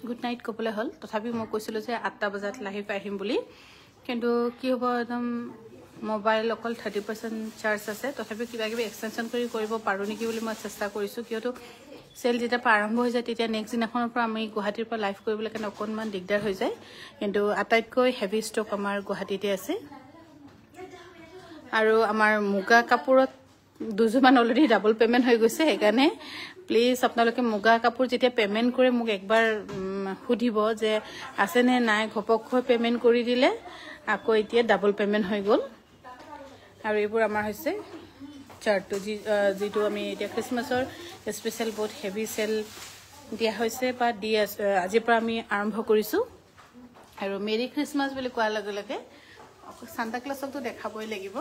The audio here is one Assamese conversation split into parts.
গুড নাইট ক'বলৈ হ'ল তথাপিও মই কৈছিলোঁ যে 8টা বজাত লাইভ আহিম বুলি কিন্তু কি হ'ব একদম মোবাইল অকল 30% চাৰ্জ আছে তথাপিও কিবা কিবি এক্সটেনশ্যন কৰিব পাৰোঁ নেকি বুলি মই চেষ্টা কৰিছোঁ কিয়তো চেল যেতিয়া আৰম্ভ হৈ যায় তেতিয়া নেক্সট দিনাখনৰ পৰা আমি গুৱাহাটীৰ পৰা লাইভ কৰিবলৈ কাৰণে অকণমান দিগদাৰ হৈ যায় কিন্তু আটাইতকৈ হেভি ষ্টক আমাৰ গুৱাহাটীতে আছে আৰু আমাৰ মুগা কাপোৰত দুজোৰমান অলৰেডি ডাবল পেমেণ্ট হৈ গৈছে সেইকাৰণে প্লিজ আপোনালোকে মুগা কাপোৰ যেতিয়া পেমেণ্ট কৰে মোক একবাৰ সুধিব যে আছেনে নাই ঘপককৈ পেমেণ্ট কৰি দিলে আকৌ এতিয়া ডাবল পেমেণ্ট হৈ গ'ল আৰু এইবোৰ আমাৰ হৈছে চাৰ্টটো যিটো আমি এতিয়া খ্ৰীষ্টমাছৰ স্পেচিয়েল বহুত হেভি চেল দিয়া হৈছে বা দি আছে আজিৰ পৰা আমি আৰম্ভ কৰিছোঁ আৰু মেৰি খ্ৰীষ্টমাছ বুলি কোৱাৰ লগে লগে সান্তা ক্লজকতো দেখাবই লাগিব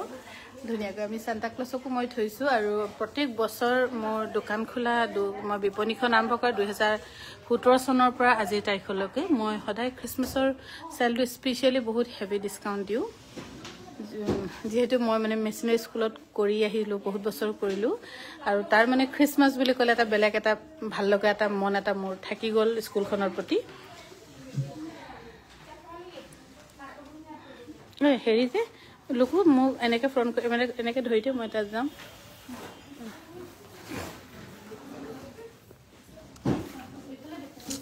ধুনীয়াকৈ আমি সান্তা ক্লজকো মই থৈছোঁ আৰু প্ৰত্যেক বছৰ মোৰ দোকান খোলা মই বিপণীখন আৰম্ভ কৰা 2017 চনৰ পৰা আজিৰ তাৰিখলৈকে মই সদায় খ্ৰীষ্টমাছৰ চেলটো স্পেচিয়েলি বহুত হেভি ডিছকাউণ্ট দিওঁ যেহেতু মই মানে মেচিনাৰী স্কুলত কৰি আহিলোঁ বহুত বছৰ কৰিলোঁ আৰু তাৰ মানে খ্ৰীষ্টমাছ বুলি ক'লে এটা বেলেগ এটা ভাল লগা এটা মন এটা মোৰ থাকি গ'ল স্কুলখনৰ প্ৰতি হেৰি যে লোকো মোক এনেকৈ ফোন কৰি মানে এনেকৈ ধৰি দিওঁ মই তাত যাম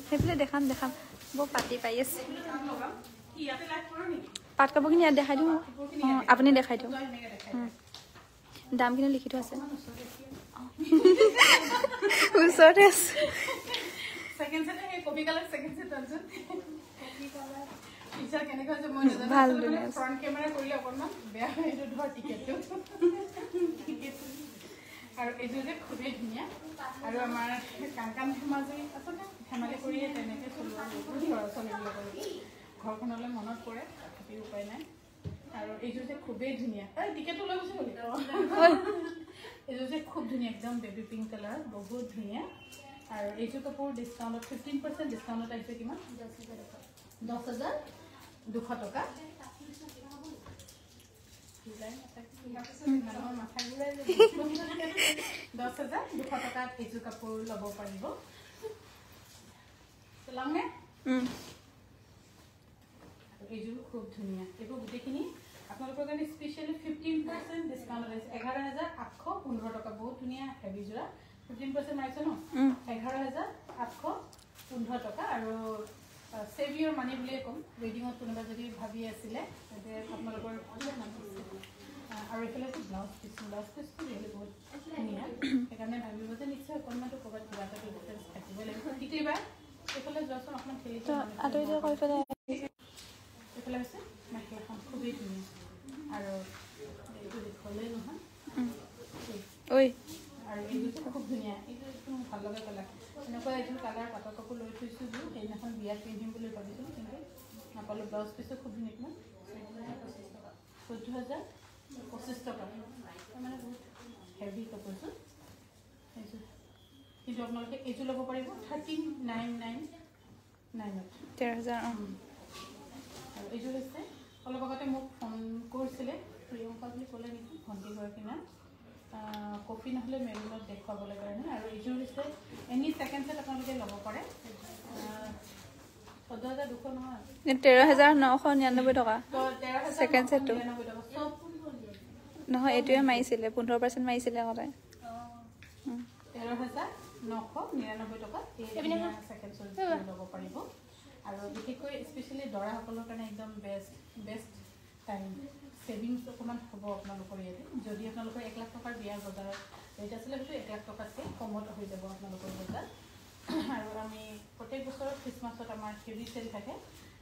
সেইফালে দেখাম বৰ পাতি পাই আছে পাট কাপোৰখিনি ইয়াত দেখাই দিওঁ অঁ আপুনি দেখাই দিয়ক দামখিনি লিখি থোৱা আছে ওচৰতে আছে ভাল আৰু এইযোৰ যে খুবেই ধুনীয়া আৰু আমাৰ কাণ ধেমাজি আচলতে ধেমালি কৰিয়ে তেনেকৈ চলোৱা ল'ৰা ছোৱালীবিলাকৰ ঘৰখনলৈ মনত পৰে তথাপি উপায় নাই আৰু এইযোৰ যে খুবেই ধুনীয়া টিকেটটো লৈ গৈছে বুলি এইযোৰ যে খুব ধুনীয়া একদম বেবী পিংক কালাৰ বহুত ধুনীয়া আৰু এইযোৰ কাপোৰ ডিছকাউণ্টত 15% ডিছকাউণ্টত আহিছে কিমান 10,200 টকা 10,200 টকাত এইযোৰ কাপোৰ ল'ব পাৰিব এইযোৰ খুব ধুনীয়া এইবোৰ গোটেইখিনি আপোনালোকৰ কাৰণে স্পেচিয়েলি 15% ডিছকাউণ্ট আছে 11,815 টকা বহুত ধুনীয়া হেভি যোৰা 15% মাৰিছে ন 11,815 টকা আৰু সেভ ইউৰ মানি বুলিয়ে ক'ম ৱেডিঙত কোনোবা যদি ভাবি আছিলে তেন্তে আপোনালোকৰ আৰু এইফালে ব্লাউজ পিচটো ৰিয়েলি বহুত ধুনীয়া সেইকাৰণে ভাবিব যে নিশ্চয় অকণমানটো ক'ৰবাত কিবা এটা ডিফাৰেঞ্চ থাকিবই লাগিব কেতিয়াবা এইফালে যোৱাচোন অকণমান খেলি এইফালে হৈছে মেখেলাখন খুবেই ধুনীয়া আৰু এইটো দেখুৱালেই নহয় আৰু এইযোৰ খুব ধুনীয়া এইটো একদম ভাল লগা কালাৰ এনেকুৱা এইযোৰ কালাৰ পাটৰ কাপোৰ লৈ থৈছোঁ যোৰ সেইদিনাখন বিয়াত পিন্ধিম বুলি ভাবিছিলোঁ কিন্তু নাপালোঁ ব্লাউজ পিচো খুব ধুনীয়া কিমান 14,025 টকা মানে বহুত হেভি কাপোৰযোৰ এইযোৰ কিন্তু আপোনালোকে এইযোৰ ল'ব পাৰিব 13,999 13,000 আৰু এইযোৰ হৈছে অলপ আগতে মোক ফোন কৰিছিলে প্ৰিয়ংকা বুলি ক'লে নেকি ভণ্টিগৰাকী নাম কপি নহ'লে মেৰুনত দেখুৱাবলৈ কাৰণে আৰু এইযোৰ হৈছে এনি ছেকেণ্ড ছেট আপোনালোকে ল'ব পাৰে 14,200 নহয় 13,999 টকা ছেকেণ্ড ছেটটো নহয় এইটোৱে মাৰিছিলে 15% মাৰিছিলে আগতে 13,999 টকা ছেকেণ্ড ছেট ল'ব পাৰিব আৰু বিশেষকৈ স্পেচিয়েলি দৰাসকলৰ কাৰণে একদম বেষ্ট টাইম ছেভিংছ অকণমান হ'ব আপোনালোকৰ ইয়াতে যদি আপোনালোকৰ 1 লাখ টকাৰ বিয়াৰ বজাৰ ৰেট আছিলে সেইটো 1 লাখ টকাতকৈ কমত হৈ যাব আপোনালোকৰ বজাৰ আৰু আমি প্ৰত্যেক বছৰৰ খ্ৰীষ্টমাছত আমাৰ হেভি চেল থাকে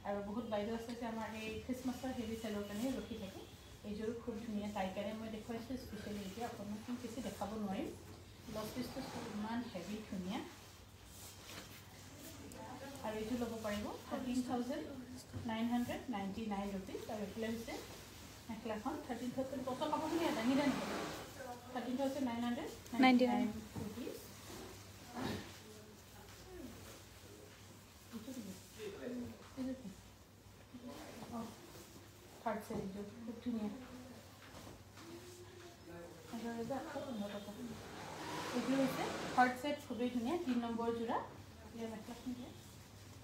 আৰু বহুত বাইদেউ আছে যে আমাৰ এই খ্ৰীষ্টমাছৰ হেভি চেলৰ কাৰণে ৰখি থাকে এইযোৰ খুব ধুনীয়া তাইৰ কাৰণে মই দেখুৱাইছোঁ স্পেচিয়েলি এতিয়া অকণমান বেছি দেখাব নোৱাৰিম ব্লাউজ পিচটো ইমান হেভি ধুনীয়া আৰু এইযোৰ ল'ব পাৰিব 13,999 ৰুপিজ আৰু এইফালে হৈছে মেখেলাখন 13,000 বছৰ কাপোৰখিনি দাঙি দাঙি 13,999 ৰুপিজ থাৰ্ড ছেট এইযোৰ খুব ধুনীয়া 11,815 টকা এইযোৰ হৈছে থাৰ্ড ছেট খুবেই ধুনীয়া 3 নম্বৰ যোৰা মেখেলাখন দিয়ে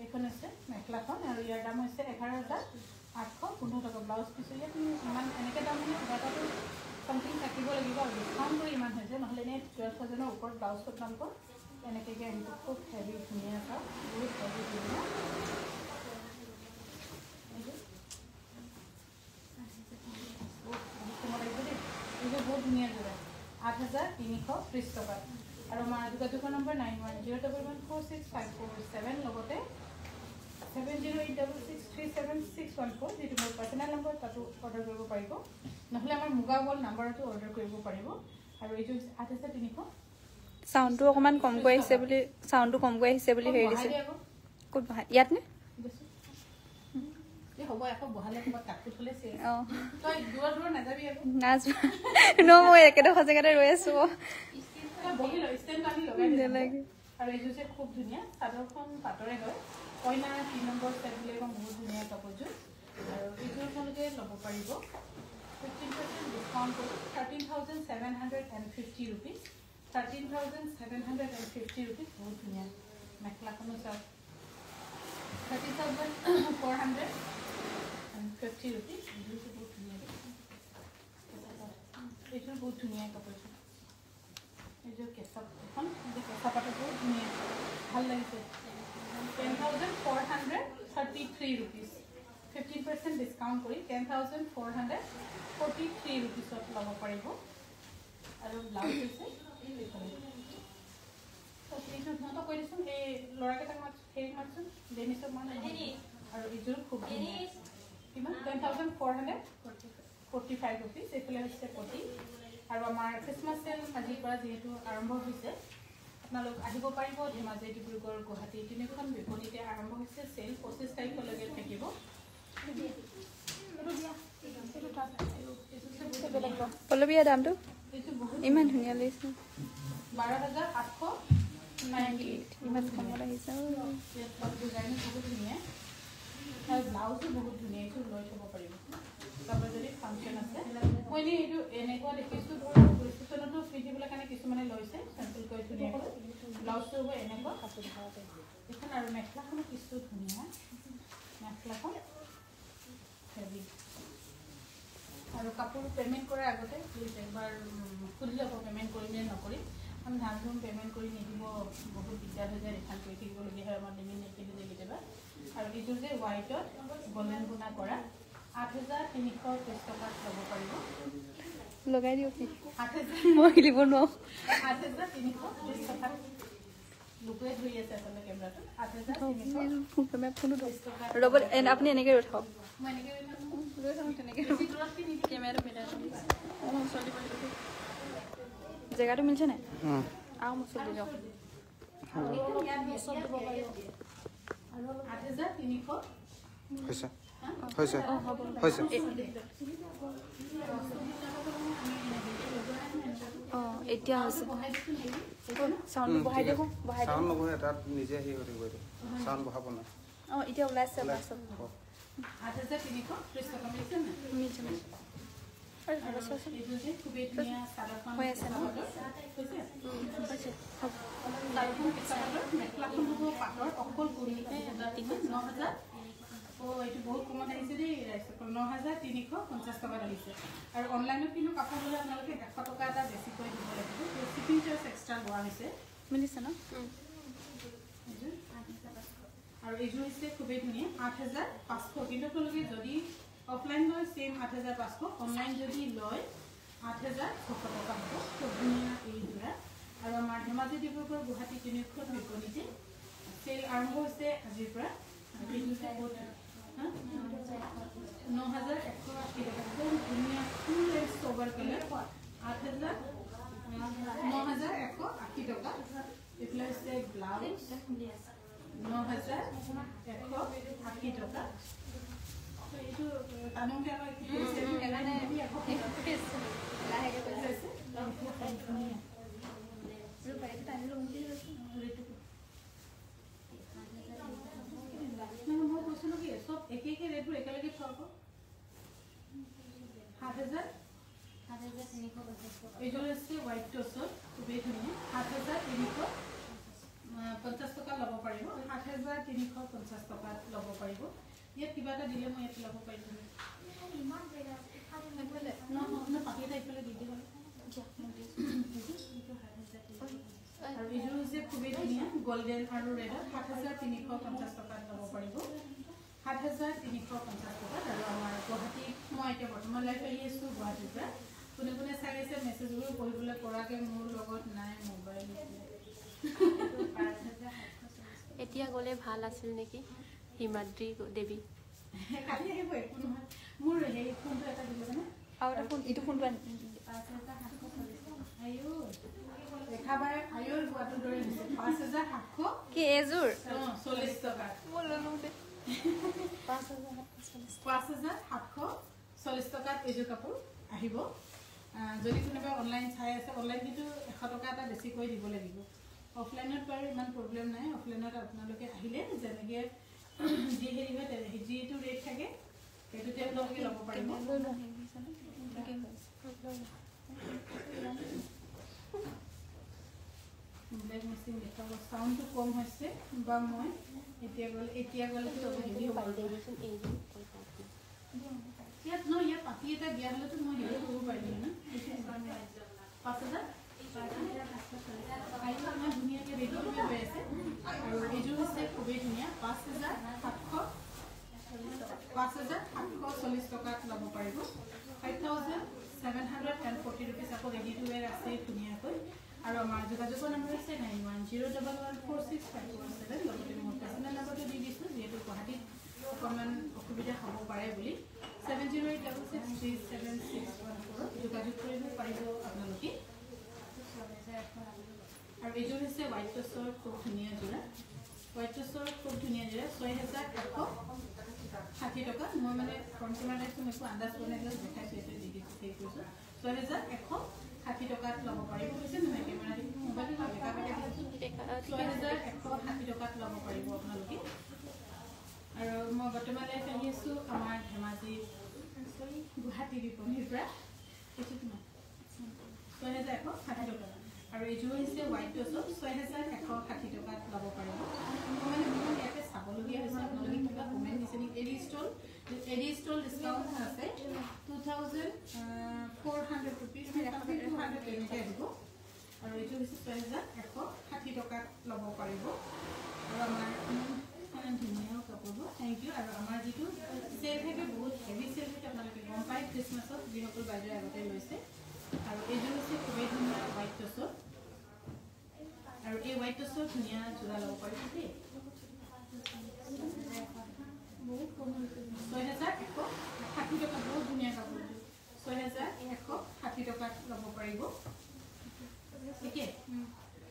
এইখন হৈছে মেখেলাখন আৰু ইয়াৰ দাম হৈছে 11,815 টকা ব্লাউজ পিছ ইয়াত ইমান এনেকৈ দাম মানে ডাটাটো সামথিং থাকিব লাগিব আৰু ডিছকাউণ্ট কৰি ইমান হৈছে নহ'লে এনেই 12,000ৰ ওপৰত ব্লাউজটোৰ দাম ক'ত এনেকৈ আহিব খুব হেভি ধুনীয়া এটা বহুত হেভি ধুনীয়া বহুত ধুনীয়া যোৰা 8,330 টকা আৰু আমাৰ যোগাযোগৰ নম্বৰ 9101146547 লগতে 7086637614 যিটো মোৰ পাৰ্চনেল নম্বৰ তাতো অৰ্ডাৰ কৰিব পাৰিব নহ'লে আমাৰ মুগা ৱল নাম্বাৰতো অৰ্ডাৰ কৰিব পাৰিব আৰু এইটো 8,300 সাউন্ডটো অকমান কমকৈ আহিছে বুলি হেৰি দিছে ক'ত বহাই ইয়াত নে হ'ব আকৌ বহালে ক'ৰবাত কাপোৰ থ'লে তই দূৰ নাযাবি আকৌ মই একেডোখৰ জেগাতে ৰৈ আছো বহি লৈ ষ্টেণ্ড আনি লগাই আৰু এইযোৰ যে খুব ধুনীয়া চাদৰখন পাতৰে হয় কইনা 3 নম্বৰ ছেট বুলি এখন বহুত ধুনীয়া কাপোৰযোৰ আৰু এইযোৰ আপোনালোকে ল'ব পাৰিব 15% ডিছকাউণ্ট কৰি 13,750 ৰুপিজ 13,750 ৰুপিজ বহুত ধুনীয়া মেখেলাখনো চাওক 30,450 ৰুপিজ এইযোৰটো বহুত ধুনীয়া এইযোৰ বহুত ধুনীয়া কাপোৰযোৰ এইযোৰ কেঁচা এখন কেঁচা পাতৰ বহুত ধুনীয়া ভাল লাগিছে 10,433 ৰুপিজ 15% ডিছকাউণ্ট কৰি 10,443 ৰুপিজত ল'ব পাৰিব আৰু ব্লাউজ হৈছে সিহঁতক কৈ দিছোঁ এই ল'ৰাকেইটাক হেৰি মাতচোন ডেনিছক মান আৰু এইযোৰ খুব ধুনীয়া কিমান 10,445 ৰুপিজ এইফালে হৈছে পতি আৰু আমাৰ খ্ৰীষ্টমাছ চেল আজিৰ পৰা যিহেতু আৰম্ভ হৈছে আপোনালোক আহিব পাৰিব ধেমাজি ডিব্ৰুগড় গুৱাহাটী তিনিখন বিপণীতে আৰম্ভ হৈছে চেল 25 তাৰিখলৈকে থাকিব পল্লৱীয়া দামটো ইমান ধুনীয়া লাগিছে 12,898 ইমান কমত আহিছে ডিজাইনো বহুত ধুনীয়া আৰু ব্লাউজো বহুত ধুনীয়া এইটো লৈ থ'ব পাৰিব কাৰোবাৰ যদি ফাংচন আছে মই এনেই এইটো এনেকুৱা দেখিছোঁ ধৰক ৰিচিপশ্যনতো পিন্ধিবলৈ কাৰণে কিছুমানে লৈছে চেম্পলকৈ ধুনীয়াকৈ ব্লাউজটো হ'ব এনেকুৱা কাপোৰ এইখন আৰু মেখেলাখনো কিছু ধুনীয়া মেখেলাখন হেভি আৰু কাপোৰ পে'মেণ্ট কৰাৰ আগতে প্লিজ একবাৰ সুধি ল'ব পে'মেণ্ট কৰিম নে নকৰিম কাৰণ ধান ধুম পে'মেণ্ট কৰি নিদিব বহুত দিগদাৰ হৈ যায় ৰিফাণ্ড কৰি থাকিবলগীয়া হয় আমাৰ লিমিট নিদিলে যে কেতিয়াবা আৰু এইযোৰ যে হোৱাইটত গল্ডেন গুণা কৰা 8,330 টকাত ল'ব পাৰিব লগাই দিয়ক মই খেলিব নোৱাৰো 8,330 টকাত লুকুৱাই ধৰি আছে আচলতে কেমেৰাটো 8,330 টকা ৰ'ব আপুনি এনেকৈ ৰৈ থাকক মই এনেকৈ ৰৈ থাকক তেনেকৈ কেমেৰাটো মিলাই জেগাটো মিলছে নাই আৰু মচল দি দিয়ক আৰু 8,300 হৈছে হৈছে হৈছে অঁ এতিয়া হৈছে চাউণ্ড বহাই দিয়ক বহাই চাউণ্ড নবহে তাত নিজে হেৰি হৈ থাকিব এইটো চাউণ্ড বহাব নাই অঁ এতিয়া ওলাইছে 8,330 টকা মিলিছে নাই মিলছে এইটো যে খুবেই ধুনীয়া চাদৰখন হৈ আছে ন মেখেলাখন হ'ব পাটৰ অকল কৰি 9,000 এইটো বহুত কমত আহিছে দেই 9,350 টকাত আহিছে আৰু অনলাইনত কিন্তু কাপোৰ ল'লে আপোনালোকে 100 টকা এটা বেছিকৈ দিব লাগিব শ্বিপিং চাৰ্জ এক্সট্ৰা লোৱা হৈছে মিলিছে ন আৰু এইযোৰ হৈছে খুবেই ধুনীয়া 8,500 কিন্তু আপোনালোকে যদি অফলাইন লয় ছেইম 8,500 অনলাইন যদি লয় 8,600 টকা হ'ব খুব ধুনীয়া এই যোৰা আৰু আমাৰ ধেমাজি ডিব্ৰুগড় গুৱাহাটী তিনিখন বিপণীতে চেল আৰম্ভ হৈছে আজিৰ পৰা 9,180 টকা একদম ধুনীয়া ফুল এণ্ড চভাৰ কালাৰ 9,180 টকা এইফালে হৈছে ব্লাউজ 9,180 টকা এইটো টানোতে আকৌ মই কৈছিলোঁ কি চব একে ৰেটবোৰ একেলগে থোৱা 7,000 এইযোৰ হৈছে হোৱাইট টছত খুবেই ধুনীয়া 7,350 টকা ল'ব পাৰিব 8,350 50 টকাত ল'ব পাৰিব ইয়াত কিবা এটা দিলে মই ইয়াত ল'ব পাৰিম পাতি এটা ইফালে দি দিব আৰু এইযোৰ হৈছে খুবেই ধুনীয়া গোল্ডেন আৰু ৰেডত 7350 টকাত ল'ব পাৰিব 7350 টকাত আৰু আমাৰ গুৱাহাটীত মই এতিয়া বৰ্তমান লাইভ আহি আছোঁ গুৱাহাটীৰ পৰা কোনে কোনে চাই আছে মেছেজবোৰ পঢ়িবলৈ পৰাকৈ মোৰ লগত নাই মোবাইল এতিয়া গ'লে ভাল আছিল নেকি হিমাদ্ৰী দেৱী কালি আহিব একো নহয় মোৰ সেই ফোনটো এটা দিব জানে আৰু এটা ফোন এইটো ফোনটো আয়ো দেখাবাই আয়ুৰ গোৱাটো দৰে দিছে 5700 কি এযোৰ 40 টকা মই ল'লো দে 5740 টকাত এইযোৰ কাপোৰ আহিব যদি কোনোবা অনলাইন চাই আছে অনলাইন কিন্তু 100 টকা এটা বেছিকৈ দিব লাগিব অফলাইনত বাৰু ইমান প্ৰব্লেম নাই অফলাইনত আপোনালোকে আহিলে যেনেকৈ যি হেৰি হয় যিটো ৰেট থাকে সেইটোতে আপোনালোকে ল'ব পাৰিব ব্লেক মেচিন দেখাব চাউণ্ডটো কম হৈছে বা মই এতিয়া গ'লেতো হেৰি হ'ব ইয়াত ন ইয়াত পাতি এটা দিয়া হ'লেতো মই হেৰি কৰিব পাৰিলোঁ ন 5000 ইমান ধুনীয়াকৈ ৰেডি হৈ গৈ আছে আৰু এইযোৰ হৈছে খুবেই ধুনীয়া 5740 টকাত ল'ব পাৰিব 5740 ৰুপিজ আকৌ ৰেডি টু ৱেৰ আছে ধুনীয়াকৈ আৰু আমাৰ যোগাযোগৰ নম্বৰ আছে 9101146517 লগতে মোৰ পাৰ্চনেল নম্বৰটো দি দিছোঁ যিহেতু গুৱাহাটীত অকণমান অসুবিধা হ'ব পাৰে বুলি 7086376614 যোগাযোগ কৰিব পাৰিব আপোনালোকে আৰু এইযোৰ হৈছে হোৱাইট টচৰ খুব ধুনীয়া যোৰা হোৱাইট টচৰ খুব ধুনীয়া যোৰা 6160 টকা মই মানে কনফাৰ্ম টাইপটো মই একো আন্দাজ বনাই দিলোঁ দেখাইছোঁ এইটো দি দিছোঁ সেই কৰিছোঁ 6160 টকাত ল'ব পাৰিব কৈছে নহয় কেমেৰা মোবাইলটো দেখা পাই 6160 টকাত ল'ব পাৰিব আপোনালোকে আৰু মই বৰ্তমান লাইভ আহি আছোঁ আমাৰ ধেমাজি গুৱাহাটী বিপণীৰ পৰা এইটো কিমান 6160 টকা আৰু এইযোৰ হৈছে হোৱাইট টচত 6160 টকাত ল'ব পাৰিব মই মানে বহুত ইয়াতে চাবলগীয়া হৈছে আপোনালোকে কিবা কমেণ্ট দিছে নেকি এডি ষ্টল ডিছকাউণ্ট আছে 2400 ৰুপিজ 200 তেনেকৈ আহিব আৰু এইযোৰ হৈছে 6160 টকাত ল'ব পাৰিব আৰু আমাৰ ধুনীয়া কাপোৰবোৰ থেংক ইউ আৰু আমাৰ যিটো চেল থাকে বহুত হেভি চেল থাকে আপোনালোকে গম পায় খ্ৰীষ্টমাছত যিসকল বাইদেৱে আগতে লৈছে আৰু এইযোৰ হৈছে খুবেই ধুনীয়া হোৱাইট টচত আৰু এই হোৱাইট টচৰ ধুনীয়া যোৰা ল'ব পাৰিব দেই বহুত কম হৈছে 6160 টকা বহুত ধুনীয়া কাপোৰ 6160 টকাত ল'ব পাৰিব ঠিকে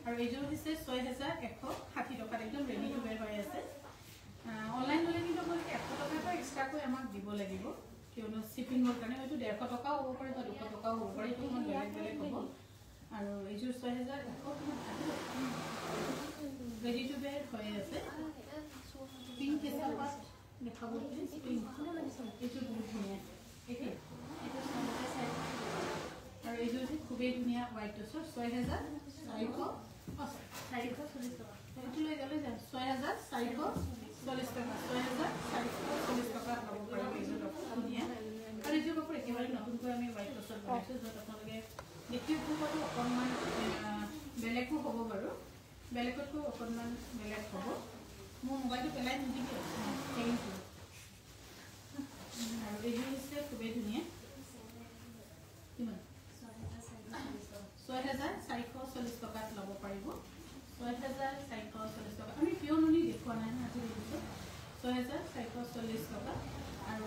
আৰু এইযোৰ হৈছে 6160 টকাত একদম ৰেডি টু ৱেৰ হৈ আছে অনলাইন হ'লে কিন্তু আপোনালোকে 100 টকা এটা এক্সট্ৰাকৈ আমাক দিব লাগিব কিয়নো শ্বিপিঙৰ কাৰণে হয়তো 150 টকাও হ'ব পাৰে বা 200 টকাও হ'ব পাৰে এইটো অকণমান বেলেগ হ'ব আৰু এইযোৰ 6160 ৰেডি টু ৱেৰ হৈ আছে পিংক হিচাপত দেখাব এইযোৰ বহুত ধুনীয়া আৰু এইযোৰ হৈছে খুবেই ধুনীয়া হোৱাইট টচৰ 6440 টকা এইটো লৈ গ'লে যাম 6440 টকা 6440 টকাত ল'ব পাৰিব এইযোৰ কাপোৰ ধুনীয়া আৰু এইযোৰ কাপোৰ একেবাৰে নতুনকৈ আমি হোৱাইট টচত বনাইছোঁ য'ত আপোনালোকে দেখিও পোৱাটো অকণমান বেলেগো হ'ব বাৰু বেলেগতকৈ অকণমান বেলেগ হ'ব মোৰ মোবাইলটো পেলাই নিদিবি থেংক ইউ আৰু এইযোৰ হৈছে খুবেই ধুনীয়া কিমান 6440 টকাত ল'ব পাৰিব 6440 টকা আমি পিয়ৰ নুনি দেখুওৱা নাই আজি দেখিছোঁ 6440 টকা আৰু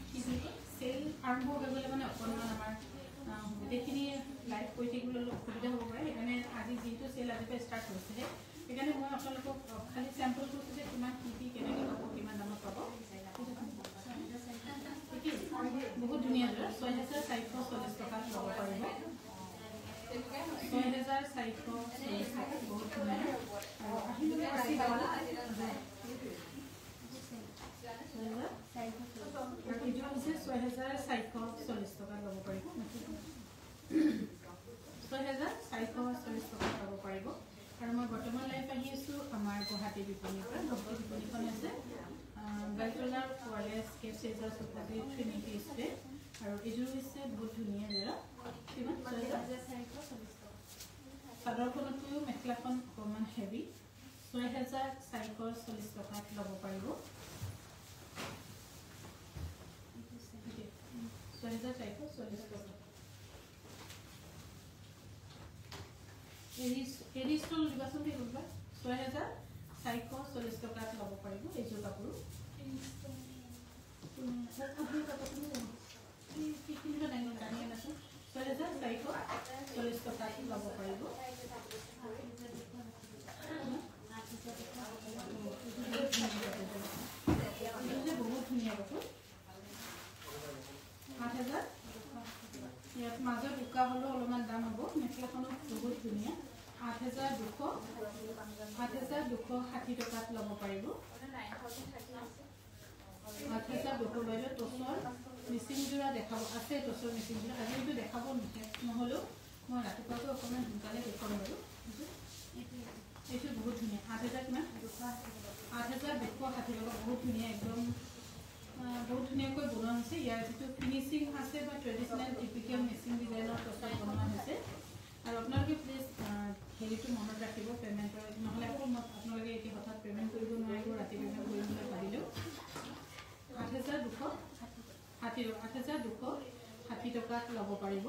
কি বুলি কয় চেল আৰম্ভ হৈ গ'লে মানে অকণমান আমাৰ গোটেইখিনি লাইভ কৰি থাকিবলৈ অলপ অসুবিধা হ'ব পাৰে সেইকাৰণে আজি যিহেতু চেল আজিৰ পৰা ষ্টাৰ্ট হৈছেহে সেইকাৰণে মই আপোনালোকক খালি চেম্পল কৈছোঁ যে কিমান কি কেনেকৈ পাব কিমান দামত পাব বহুত ধুনীয়া যোৰা 6440 টকাত ল'ব পাৰিব 6440 টকা বহুত ধুনীয়া আৰু আহিলে এইযোৰ হৈছে 6440 টকাত ল'ব পাৰিব 6440 টকাত ল'ব পাৰিব আৰু মই বৰ্তমান লাইভ আহি আছোঁ আমাৰ গুৱাহাটী গুৱাহাটী বিপণীৰ পৰা গুৱাহাটী বিপণীখন আছে বেলতলাৰ ৱাৰলেছ কেপ চেজাৰ চুপাৰি ট্ৰিনিটি স্প্ৰে আৰু এইযোৰ হৈছে বহুত ধুনীয়া জোৰা কিমান 6440 চাদৰখনতকৈও মেখেলাখন অকণমান হেভি 6440 টকাত ল'ব পাৰিব 6440 টকা এৰি ষ্টল দিবাচোন দেই কোনোবা 6440 টকাত ল'ব পাৰিব এইযোৰ কাপোৰ বহুত ধুনীয়া কাপোৰ 8000 ইয়াত মাজত উকা হ'লেও অলপমান দাম হ'ব মেখেলাখনো বহুত ধুনীয়া 8260 টকাত ল'ব পাৰিব 8200 বাইদেউ টচৰ মিচিং যোৰা দেখাব আছে টচৰ মিচিং যোৰা আজি এইটো দেখাব নহ'লেও মই ৰাতিপুৱাটো অকণমান সোনকালে দেখুৱাম বাৰু এইটো বহুত ধুনীয়া 8000 কিমান 8260 টকা বহুত ধুনীয়া একদম বহুত ধুনীয়াকৈ বনোৱা হৈছে ইয়াৰ যিটো ফিনিচিং আছে বা ট্ৰেডিশ্যনেল টিপিকেল মিচিং ডিজাইনৰ টচত বনোৱা হৈছে আৰু আপোনালোকে প্লিজ হেৰিটো মনত ৰাখিব পে'মেণ্টৰ নহ'লে আকৌ আপোনালোকে এতিয়া হঠাৎ পে'মেণ্ট কৰিব নোৱাৰিব ৰাতি পে'মেণ্ট কৰিম বুলি ভাবিলেও 8260 টকাত ল'ব পাৰিব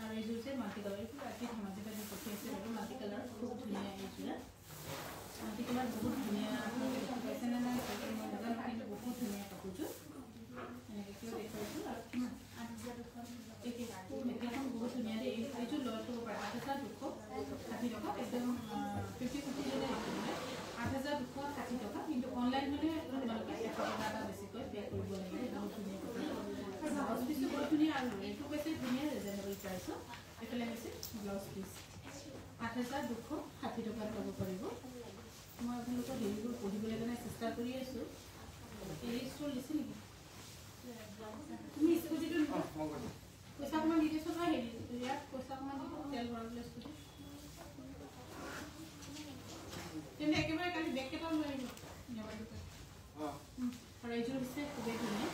আৰু এইযোৰ যে মাল্টি কালাৰ এইটো ৰাতি ধেমাজি পাতি পঠিয়াইছে বাৰু মাল্টি কালাৰ খুব ধুনীয়া এইযোৰা মাল্টি কালাৰ বহুত ধুনীয়া পাইছে নে নাই মই নাজানো কিন্তু বহুত ধুনীয়া কাপোৰযোৰ এনেকৈ কিয় দেখুৱাইছোঁ আৰু কিমান 8200 মেখেলাখন বহুত ধুনীয়া দেই এইযোৰ লৈ থ'ব পাৰে 8260 টকা একদম 8260 টকা কিন্তু অনলাইন হ'লে তোমালোকে 100 টকা এটা বেছিকৈ পে' কৰিব লাগিব বহুত ধুনীয়া কাপোৰ আৰু ব্লাউজ পিচটো বহুত ধুনীয়া আৰু এইটো বেছি ধুনীয়া ৰিজনেবল প্ৰাইচত এইফালে হৈছে ব্লাউজ পিচ 8260 টকাত ল'ব পাৰিব মই আপোনালোকৰ হেৰিবোৰ পঢ়িবলৈ কাৰণে চেষ্টা কৰি আছোঁ এই ষ্টল দিছে নেকি তুমি স্কুটিটো পইচা অকণমান দি দিছোঁ নহয় হেৰি ইয়াত পইচা অকণমান তেল ভৰাবলৈ স্কুটি তেন্তে একেবাৰে কালি বেগ কেইটাও লৈ আহিব আৰু এইযোৰ হৈছে খুবেই ধুনীয়া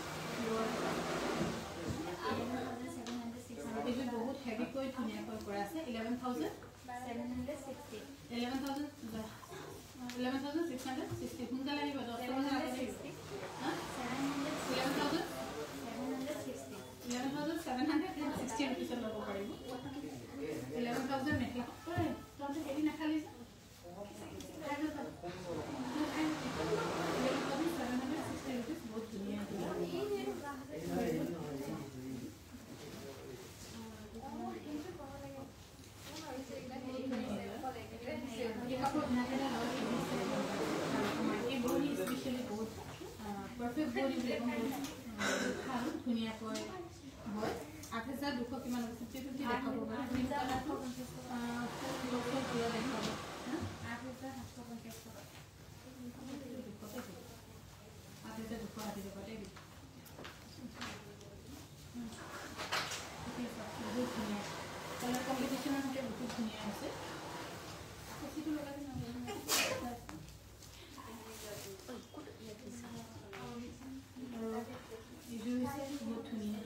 এইযোৰ বহুত হেভিকৈ ধুনীয়াকৈ কৰা আছে 11,660 সোনকালে আহিব 10 টকা 11,760 ৰুপিছত ল'ব পাৰিব 11,000 মেখেলা তহঁতে হেৰি নাখালি যে 11,760 ৰুপিজ বহুত ধুনীয়া ধুনীয়াকৈ হয় 8200 কিমান 50 দেখাব পাৰে 8200 কম্পিটিশ্যনৰ মতে বহুত ধুনীয়া আছে বহুত ধুনীয়া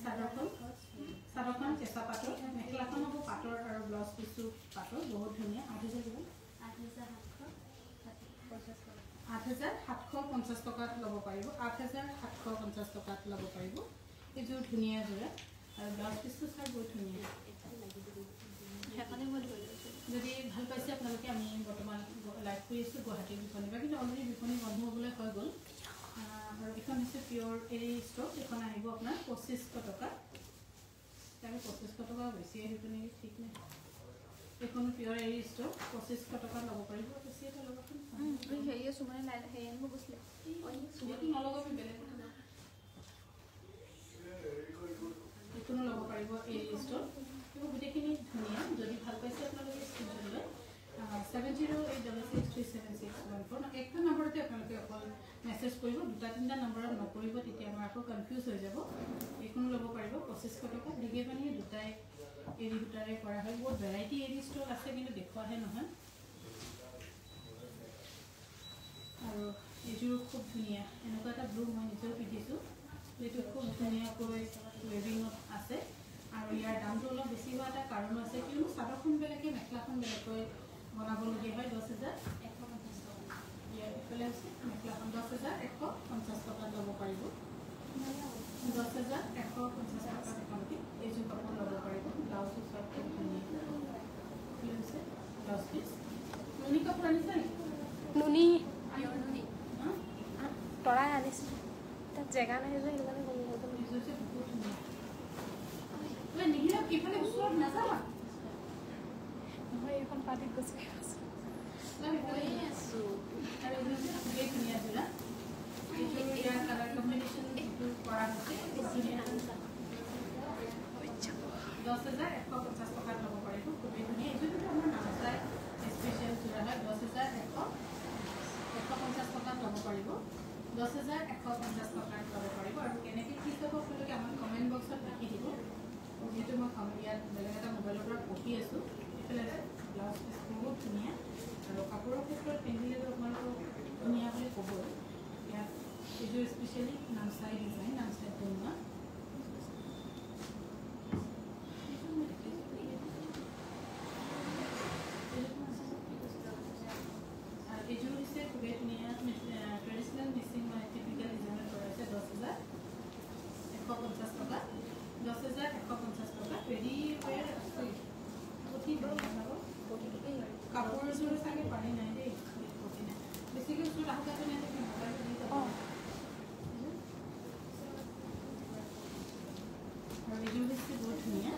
চাদৰখন কেঁচা পাটৰ মেখেলাখন হ'ব পাটৰ আৰু ব্লাউজ পিচটো পাটৰ বহুত ধুনীয়া 8,750 টকাত ল'ব পাৰিব 8,750 টকাত ল'ব পাৰিব এইযোৰ ধুনীয়া যোৰা আৰু ব্লাউজ পিচটো চাই বহুত ধুনীয়া যদি ভাল পাইছে আপোনালোকে আমি বৰ্তমান লাইভ কৰি আছোঁ গুৱাহাটীৰ বিপণী বা কিন্তু অলৰেডি বিপণী বন্ধ হ'বলৈ হৈ গ'ল আৰু এইখন হৈছে পিয়ৰ এৰি ষ্টক এইখন আহিব আপোনাৰ 2500 টকা তাকে 2500 টকা বেছি আহিব নেকি ঠিক নাই এইখন পিয়ৰ এৰি ষ্টক 2500 টকা ল'ব পাৰিব বেছি এটা ল'বচোন হেৰি আছোঁ মানে হেৰি আনিব গৈছিলে নলগাবি বেলেগ এইখনো ল'ব পাৰিব এৰি ষ্টক এইবোৰ গোটেইখিনি ধুনীয়া যদি ভাল পাইছে আপোনালোকে স্ক্ৰীনশ্বট লৈ 7086663761 একটা নম্বৰতে আপোনালোকে অকল মেছেজ কৰিব দুটা তিনিটা নম্বৰত নকৰিব তেতিয়া আমাৰ আকৌ কনফিউজ হৈ যাব এইখন এইখনো ল'ব পাৰিব 2500 টকা দিগে পানী দুটাই এৰি দুটাৰে কৰা হয় বহুত ভেৰাইটি এৰি ষ্টল আছে কিন্তু দেখুৱাহে নহয় আৰু এইযোৰ খুব ধুনীয়া এনেকুৱা এটা ব্লু মই নিজেও পিন্ধিছোঁ এইটো খুব ধুনীয়াকৈ ৱেভিঙত আছে আৰু ইয়াৰ দামটো অলপ বেছি হোৱা এটা কাৰণো আছে কিয়নো চাদৰখন বেলেগে মেখেলাখন বেলেগকৈ বনাবলগীয়া হয় 10,150 টকা ইয়াৰ ইফালে আছে মেখেলাখন 10,150 টকাত ল'ব পাৰিব 10,150 টকাত এখনটি এইযোৰ কাপোৰ ল'ব পাৰিব ব্লাউজো চব খুব ধুনীয়া হৈছে ব্লাউজ পিচ নুনি কাপোৰ আনিছে নেকি নুনি নুনি তৰাই আনিছোঁ তাত জেগা নাই যে সেইটো কাৰণে কমি গ'ল এইযোৰ যে বহুত ধুনীয়া নিহিৰা কিফালে ওচৰত নাযাবা নহয় এইখন পাৰ্টিত গৈছে আছোঁ আৰু এইযোৰ যে খুবেই ধুনীয়া যোৰা এইযোৰ ইয়াৰ কালাৰ কম্বিনেশ্যন যিটো কৰা হৈছে 10,150 টকাত ল'ব পাৰিব খুবেই ধুনীয়া এইযোৰটো আমাৰ নামচাই স্পেচিয়েল যোৰা হয় 10,150 টকাত ল'ব পাৰিব 10,150 টকাত ল'ব পাৰিব আৰু কেনেকৈ কি ল'ব আপোনালোকে আমাক কমেণ্ট বক্সত লিখি দিব যিহেতু মই ইয়াত বেলেগ এটা মোবাইলৰ পৰা পঢ়ি আছোঁ এইফালে ব্লাউজ পিচ বহুত ধুনীয়া আৰু কাপোৰৰ ক্ষেত্ৰত পিন্ধিলেতো আপোনালোকক ধুনীয়া বুলি ক'ব ইয়াত এইযোৰ স্পেচিয়েলি নামচাই ডিজাইন নামচাই বনোৱা এইযোৰ হৈছে খুবেই ধুনীয়া ট্ৰেডিশ্যনেল মিচিং টিপিকেল ডিজাইনত কৰা হৈছে 10,150 টকা 10,150 টকা ৰেডি ৱেৰ আছে অতি ধুনীয়া হ'ব কাপোৰযোৰ চাগে পানী নাই দেই অতি নাই বেছিকৈ ওচৰত আহোঁতে আপুনি মোবাইলটো দি যাব আৰু এইযোৰ হৈছে বহুত ধুনীয়া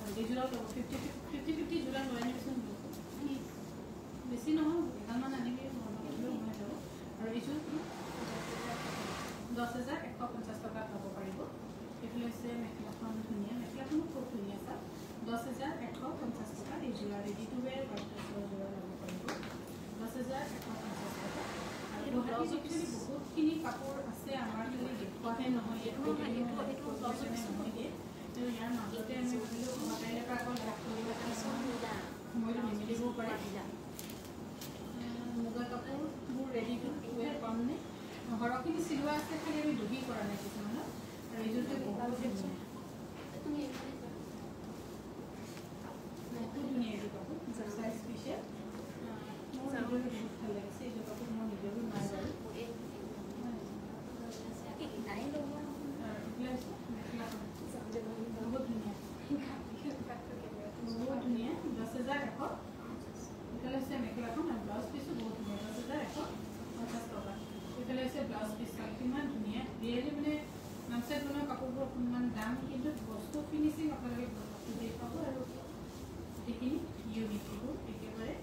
আৰু এইযোৰত 50-50 যোৰা লৈ আনিবচোন বেছি নহয় এগালমান আনিবি সোমাই যাব আৰু এইযোৰ 10,150 টকাত ল'ব পাৰিব এইফালে হৈছে মেখেলাখন ধুনীয়া মেখেলাখনো খুব ধুনীয়া চাওক 10,150 টকা এই যোৰা ৰেডি টু ৱেৰ যোৰা ল'ব পাৰিব 10,150 টকা আৰু গুৱাহাটীত একচুৱেলি বহুতখিনি কাপোৰ আছে আমাৰ খালি দেখুৱাহে নহয় নহয় দিয়ে কিন্তু ইয়াৰ মাজতে আমি ভাবিলোঁ গুৱাহাটীৰ পৰা আকৌ লাভ কৰিব সময়টো নিমিলিবও পাৰে মুগা কাপোৰবোৰ ৰেডি টু ৱেৰ পামনে সৰহখিনি চিলোৱা আছে খালি আমি দহি কৰা নাই কিছুমানত আৰু এইযোৰতে বহুত ধুনীয়া এইযোৰ কাপোৰ চাইজ স্পেচিয়েল মোৰ নিজৰো বহুত ভাল লাগিছে এইযোৰ কাপোৰ মোৰ নিজৰো নাই বাৰু বহুত ধুনীয়া বহুত ধুনীয়া 10,100 এইফালে হৈছে মেখেলাখন আৰু ব্লাউজ পিচো বহুত ধুনীয়া 10,150 টকা এইফালে হৈছে ব্লাউজ পিচ কিমান ধুনীয়া ৰিয়েলি মানে নামচাইত বনোৱা কাপোৰবোৰ অকণমান দাম কিন্তু বস্তু ফিনিচিং আপোনালোকে দেখুৱাব আৰু সেইখিনি ইউনিক এইবোৰ একেবাৰে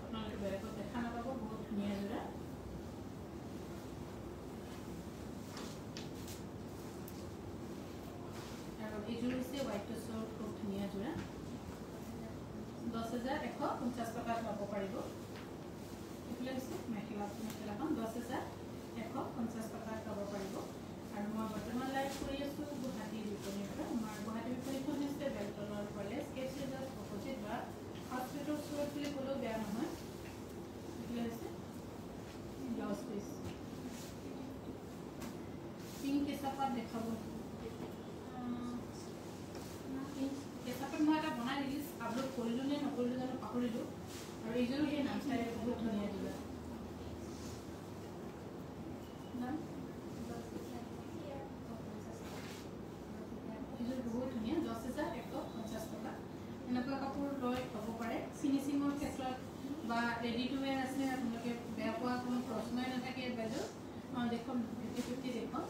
আপোনালোকে বেলেগত দেখা নাপাব বহুত ধুনীয়া যোৰা আৰু এইযোৰ হৈছে হোৱাইট টচৰ খুব ধুনীয়া যোৰা 10,150 টকাত ল'ব পাৰিব এইফালে হৈছে মেখেলাখন 10,150 টকাত ল'ব পাৰিব আৰু মই বৰ্তমান লাইভ কৰি আছোঁ গুৱাহাটী বিপণীৰ পৰা আমাৰ গুৱাহাটী বিপণীখন হৈছে বেলতলৰ কলেজ কেচিজাৰ অপজিট বা হস্পিটেলৰ ওচৰত বুলি ক'লেও বেয়া নহয় এইফালে হৈছে ব্লাউজ পিচ পিংক কেঁচাপাত দেখাব কেঁচাপাত মই এটা বনাই ৰিলিজ আপলোড কৰিলোঁ নে নকৰিলোঁ জানো পাহৰিলোঁ আৰু এইযোৰো সেই নামচাই বহুত ধুনীয়া যোৰা এইযোৰ বহুত ধুনীয়া 10,150 টকা এনেকুৱা কাপোৰ লৈ ল'ব পাৰে ফিনিচিঙৰ ক্ষেত্ৰত বা ৰেডি টু ৱেৰ আছে আপোনালোকে বেয়া পোৱা কোনো প্ৰশ্নই নাথাকে বাইদেউ দেখোন 50-50 দেখোন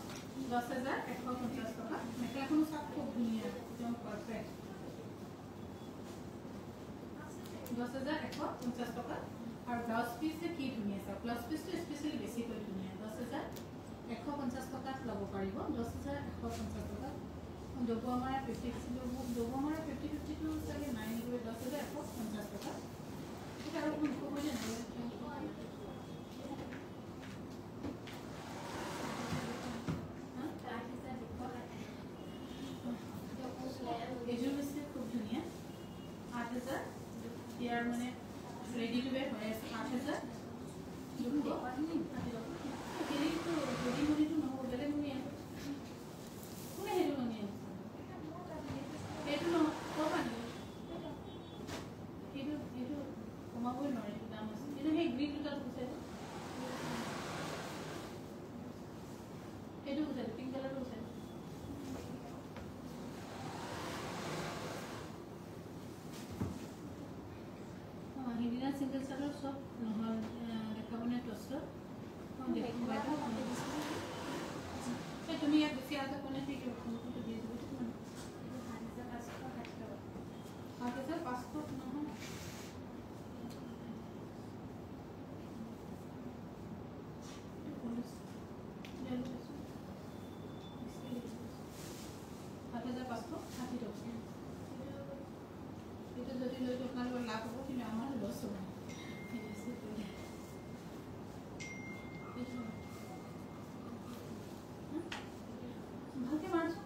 10,150 টকা মেখেলাখনো চাওক খুব ধুনীয়া একদম পাৰফেক্ট 10,150 টকা আৰু ব্লাউজ পিচ যে কি ধুনীয়া চাওক ব্লাউজ পিচটো স্পেচিয়েলি বেছিকৈ ধুনীয়া 10,150 টকাত ল'ব পাৰিব 10,150 টকা ডবমাৰা 50-50টো চাগে নাই নেকি 10,150 টকা এটা আৰু কোন ক'ব যে তুমি ইয়াত বেছি আছে কোনে ঠিক ফোনটো দিয়ে দিব তুমি 500 নহয় যদি লৈ আপোনালোকৰ লাভ হ'ব কিন্তু আমাৰ লছ হ'ব ভালকে মাৰছো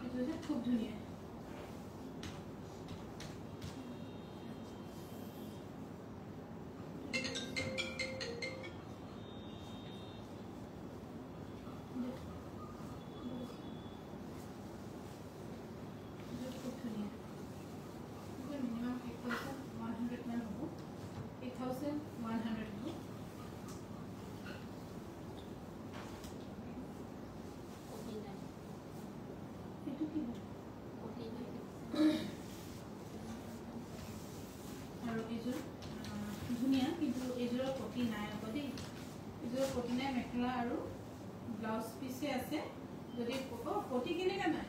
এইটো যে খুব ধুনীয়া ধুনীয়া কিন্তু এইযোৰৰ পটি নাই আকৌ দেই এইযোৰৰ পটি নাই মেখেলা আৰু ব্লাউজ পিছে আছে যদি পটি কেনেকৈ নাই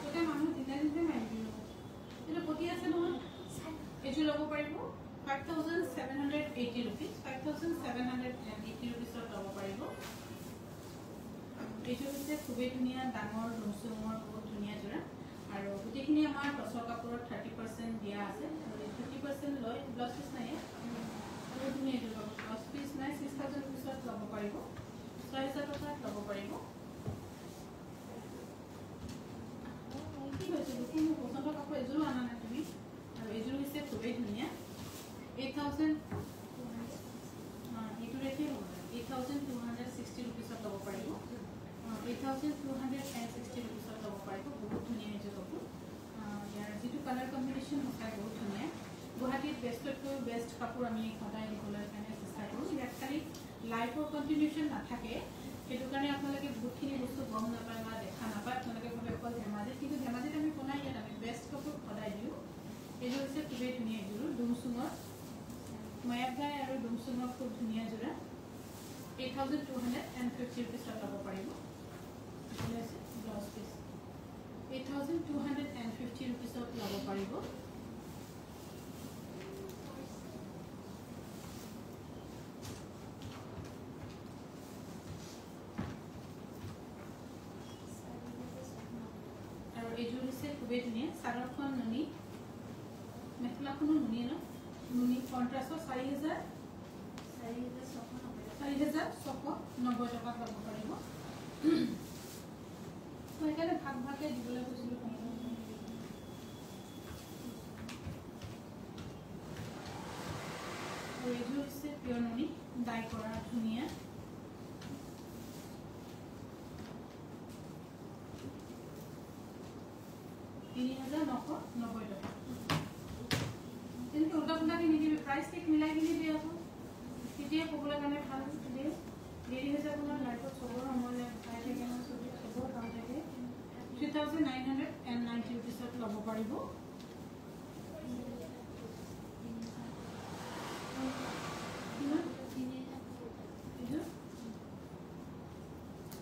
তেতিয়া মানুহ দিনে দিনে মাৰি দিব এইটো পটি আছে নহয় এইযোৰ ল'ব পাৰিব 5,780 rupees 5,780 rupeesত ল'ব পাৰিব এইটো হৈছে খুবেই ধুনীয়া ডাঙৰ লুমচুমৰ বহুত ধুনীয়া যোৰা আৰু গোটেইখিনি আমাৰ টচৰ কাপোৰত 30% দিয়া আছে আৰু 50% লৈ ব্লাউজ পিচ নাই আৰু ধুনীয়া এইটো ব্লাউজ পিচ নাই 6,000 rupeesত ল'ব পাৰিব 6,000 টকাত ল'ব পাৰিব কি হৈছে কোনো পচন্দৰ কাপোৰ এযোৰো আনা নাই তুমি আৰু এযোৰ হৈছে খুবেই ধুনীয়া 8,000 এইটো ৰেটে হ'ব 8,260 rupeesত ল'ব পাৰিব 8,260 rupeesত ল'ব পাৰিব বহুত ধুনীয়া এইযোৰ কাপোৰ ইয়াৰ যিটো কালাৰ কম্বিনেশ্যন সঁচাই বহুত ধুনীয়া গুৱাহাটীত বেষ্টতকৈ বেষ্ট কাপোৰ আমি সদায় দিবলৈ কাৰণে চেষ্টা কৰোঁ ইয়াত খালি লাইফৰ কণ্টিনিউশ্যন নাথাকে সেইটো কাৰণে আপোনালোকে বহুতখিনি বস্তু গম নাপায় বা দেখা নাপায় আপোনালোকে ভাবে অকল ধেমাজিত কিন্তু ধেমাজিত আমি বনাই ইয়াত আমি বেষ্ট কাপোৰ সদায় দিওঁ এইযোৰ হৈছে খুবেই ধুনীয়া এইযোৰ ডুমচুঙৰ মায়াবাই আৰু ডুমচুঙৰ খুব ধুনীয়া যোৰা 8,250 rupeesত ল'ব পাৰিব ব্লাউজ পিচ 8,250 rupeesত ল'ব পাৰিব আৰু এইযোৰ হৈছে খুবেই ধুনীয়া চাদৰখন নুনি মেখেলাখনো নুনি ন নুনি কণ্ট্ৰাষ্টৰ 4,690 টকাত ল'ব পাৰিব সেইকাৰণে ভাগ ভাগে দিবলৈ কৈছিলোঁ আৰু এইযোৰ হৈছে পিয়ৰ নুনি ডাই কৰা ধুনীয়া 3,990 টকা তেনেকৈ উল্টা পুল্টাকৈ নিদিবি প্ৰাইচ টেগ মিলাই কিনি দিয়ে আকৌ তেতিয়া ক'বলৈ কাৰণে ভাল দিয়ে দেৰি হৈছে আপোনাৰ লাইফত চবৰ সময় চাই থাকে ন চবৰ কাম থাকে 3,990 rupeesত ল'ব পাৰিব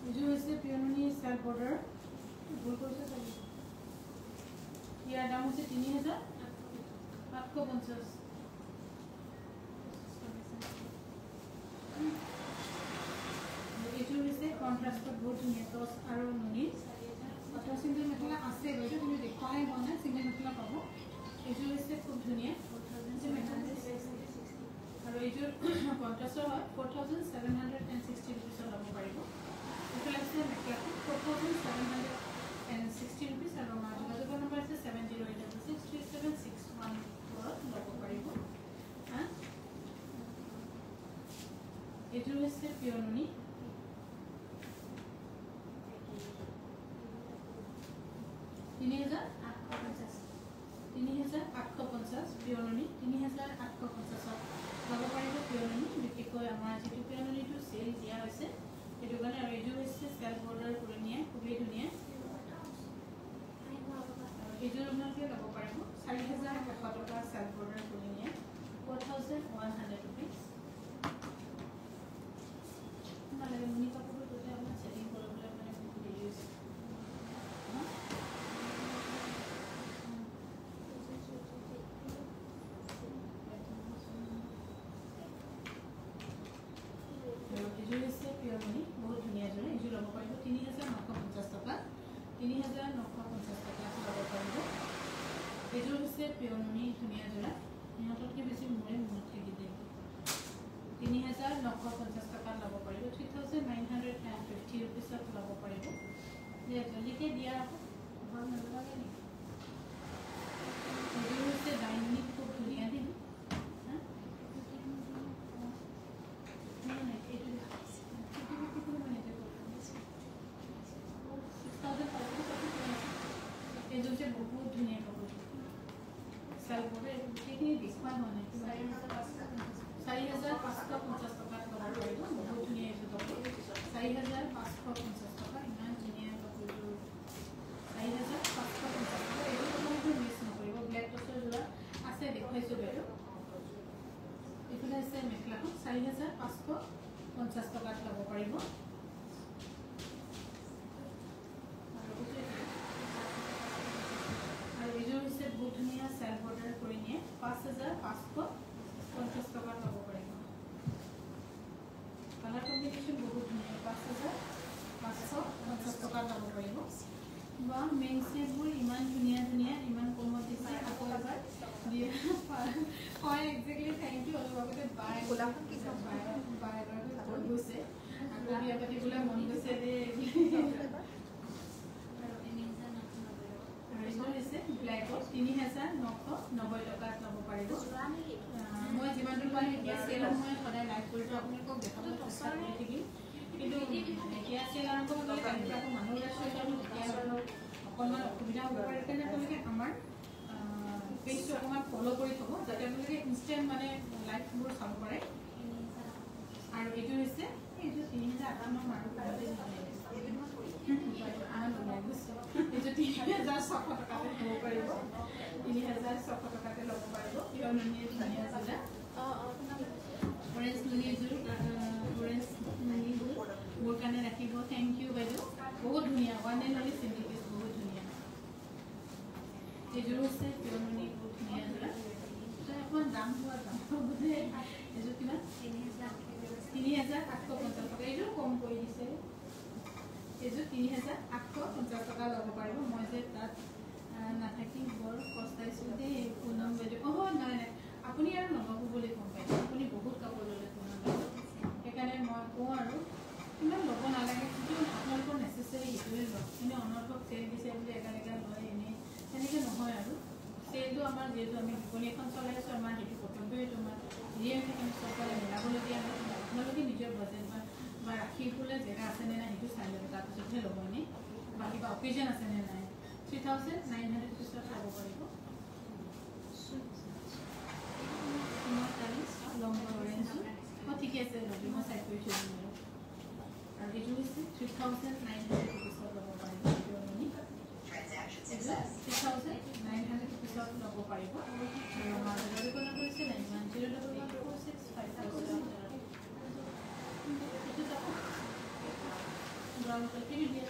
এইযোৰ হৈছে পিয়নুনি ষ্টাইল বৰ্ডাৰ ভুল কৰিছে চাগে ইয়াৰ দাম হৈছে 3,850 এইযোৰ হৈছে কণ্ট্ৰাষ্টত বহুত ধুনীয়া টচ আৰু নুনি চিংগল মেখেলা আছে বাইদেউ তুমি দেখুৱাই হোৱা নাই চিংগল মেখেলা পাব এইযোৰ হৈছে খুব ধুনীয়া আৰু এইযোৰ কণ্ট্ৰাষ্টৰ হয় 4,760 rupeesত ল'ব পাৰিব এইফালে আছে মেখেলাটো 4,760 rupees আৰু আমাৰ যোগাযোগৰ নম্বৰ আছে 70863761 ল'ব পাৰিব এইযোৰ হৈছে পিয়ৰ নুনি 3,850 পিয়ৰ নুনি 3,850 ল'ব পাৰিব পিয়ৰ নুনি বিশেষকৈ আমাৰ যিটো পিয়ৰ নুনিটো চেল দিয়া হৈছে সেইটো কাৰণে আৰু এইযোৰ হৈছে চেল্ফ বৰ্ডাৰ পুৰণীয়া খুবেই ধুনীয়া এইযোৰ আপোনালোকে ল'ব পাৰিব 4,100 টকা 3,950 টকা ল'ব পাৰিব 3,950 ৰুপিছত ল'ব পাৰিব যে জলদিকে দিয়া ভাল নালাগে নেকি এইটো হৈছে ডাইনিং খুব ধুনীয়া দিন এইটো যে বহুত ধুনীয়া কাপোৰ চালবোৰে এইখিনি ডিছকাউণ্ট হোৱা নাই 4,550 টকাত ল'ব পাৰিব বহুত ধুনীয়া এইটো কাপোৰ 4,550 টকা ইমান ধুনীয়া কাপোৰটো 4,550 টকা এইটো কাপোৰটো মিছ নকৰিব ব্লেক টচৰ যোৰা আছে দেখুৱাইছোঁ বাইদেউ এইফালে আছে মেখেলাখন 4,550 টকাত ল'ব পাৰিব আৰু এইযোৰ হৈছে বহুত ধুনীয়া চেল্ফ অৰ্ডাৰ কৰি নিয়ে 5,550 টকাত ল'ব পাৰিব কালাৰ কম্বিনেশ্যন বহুত ধুনীয়া 5,550 টকাত ল'ব পাৰিব বা মেইন চেটবোৰ ইমান ধুনীয়া ধুনীয়া ইমান কমত দিছে আকৌ এবাৰ দিয়ে হয় একজেক্টলি থেংক ইউ অলপ আগতে বাই গোলাখন কি বাই এবাৰ গৈছে আকৌ বিয়া পাতিবলৈ মন গৈছে দেই ব্লেকত 3,990 টকাত ল'ব পাৰিব মই যিমানটো পাৰি এতিয়া চেল মই সদায় লাইভ কৰিটো আপোনালোকক দেখাবলৈ চেষ্টা কৰি থাকিম কিন্তু এতিয়া চেল আৰম্ভ হ'লে তেনেকৈ আকৌ মানুহ ওলাইছোঁ তেতিয়া অকণমান অসুবিধা হ'ব পাৰে কাৰণে আপোনালোকে আমাৰ পেজটো অকণমান ফ'ল' কৰি থ'ব যাতে আপোনালোকে ইনষ্টেণ্ট মানে লাইভবোৰ চাব পাৰে আৰু এইটো হৈছে এইটো 3,800 আৰু এইটো 3,600 টকাতে ল'ব পাৰিব 3,600 টকাতে ল'ব পাৰিব পিয়ৰ নুনি ধুনীয়া আছিলে অৰেঞ্জ নুনি এযোৰ অৰেঞ্জ নুনিবোৰ মোৰ কাৰণে ৰাখিব থেংক ইউ বাইদেউ বহুত ধুনীয়া one and only single piece বহুত ধুনীয়া এইযোৰ হৈছে পিয়ৰ নুনি বহুত ধুনীয়া যোৰা অকণমান দাম হোৱা দাম বোধে এইযোৰ কিমান 3,850 টকা এইযোৰ কম কৰি দিছে এইযোৰ 3,850 টকা ল'ব পাৰিব মই যে তাত নাথাকি বৰ পস্তাইছোঁ দেই পুনম বাইদেউ নাই নাই আপুনি আৰু নল'ব বুলি গম পাইছোঁ আপুনি বহুত কাপোৰ ল'লে পুনম বাইদেউ সেইকাৰণে মই কওঁ আৰু ইমান ল'ব নালাগে কিন্তু আপোনালোকৰ নেচেচেৰী সেইটোৱে লওক কিন্তু অনৰ্থক চেল দিছে বুলি একেলগে লয় এনেই তেনেকৈ নহয় আৰু চেলটো আমাৰ যিহেতু আমি বিপণী এখন চলাইছোঁ আমাৰ সেইটো কৰ্তব্য এইটো আমাৰ যিয়ে আমি চৰকাৰে মিলাবলগীয়া হয় আপোনালোকে নিজৰ বাজেট বা ৰাখিবলৈ জেগা আছেনে নাই সেইটো চাই ল'ব তাৰপিছতহে ল'ব নি বা কিবা অকেজন আছেনে নাই 3,900 পিছত চাব পাৰিব লং অৰেঞ্জ ঠিকে আছে যদি মই চাই কৰি থৈ দিম আৰু এইটো হৈছে 3,900 পিছত ল'ব পাৰিব 3,900 পিছত ল'ব পাৰিব আৰু আমাৰ দোকানত কৰিছে 91084655 brown color can you get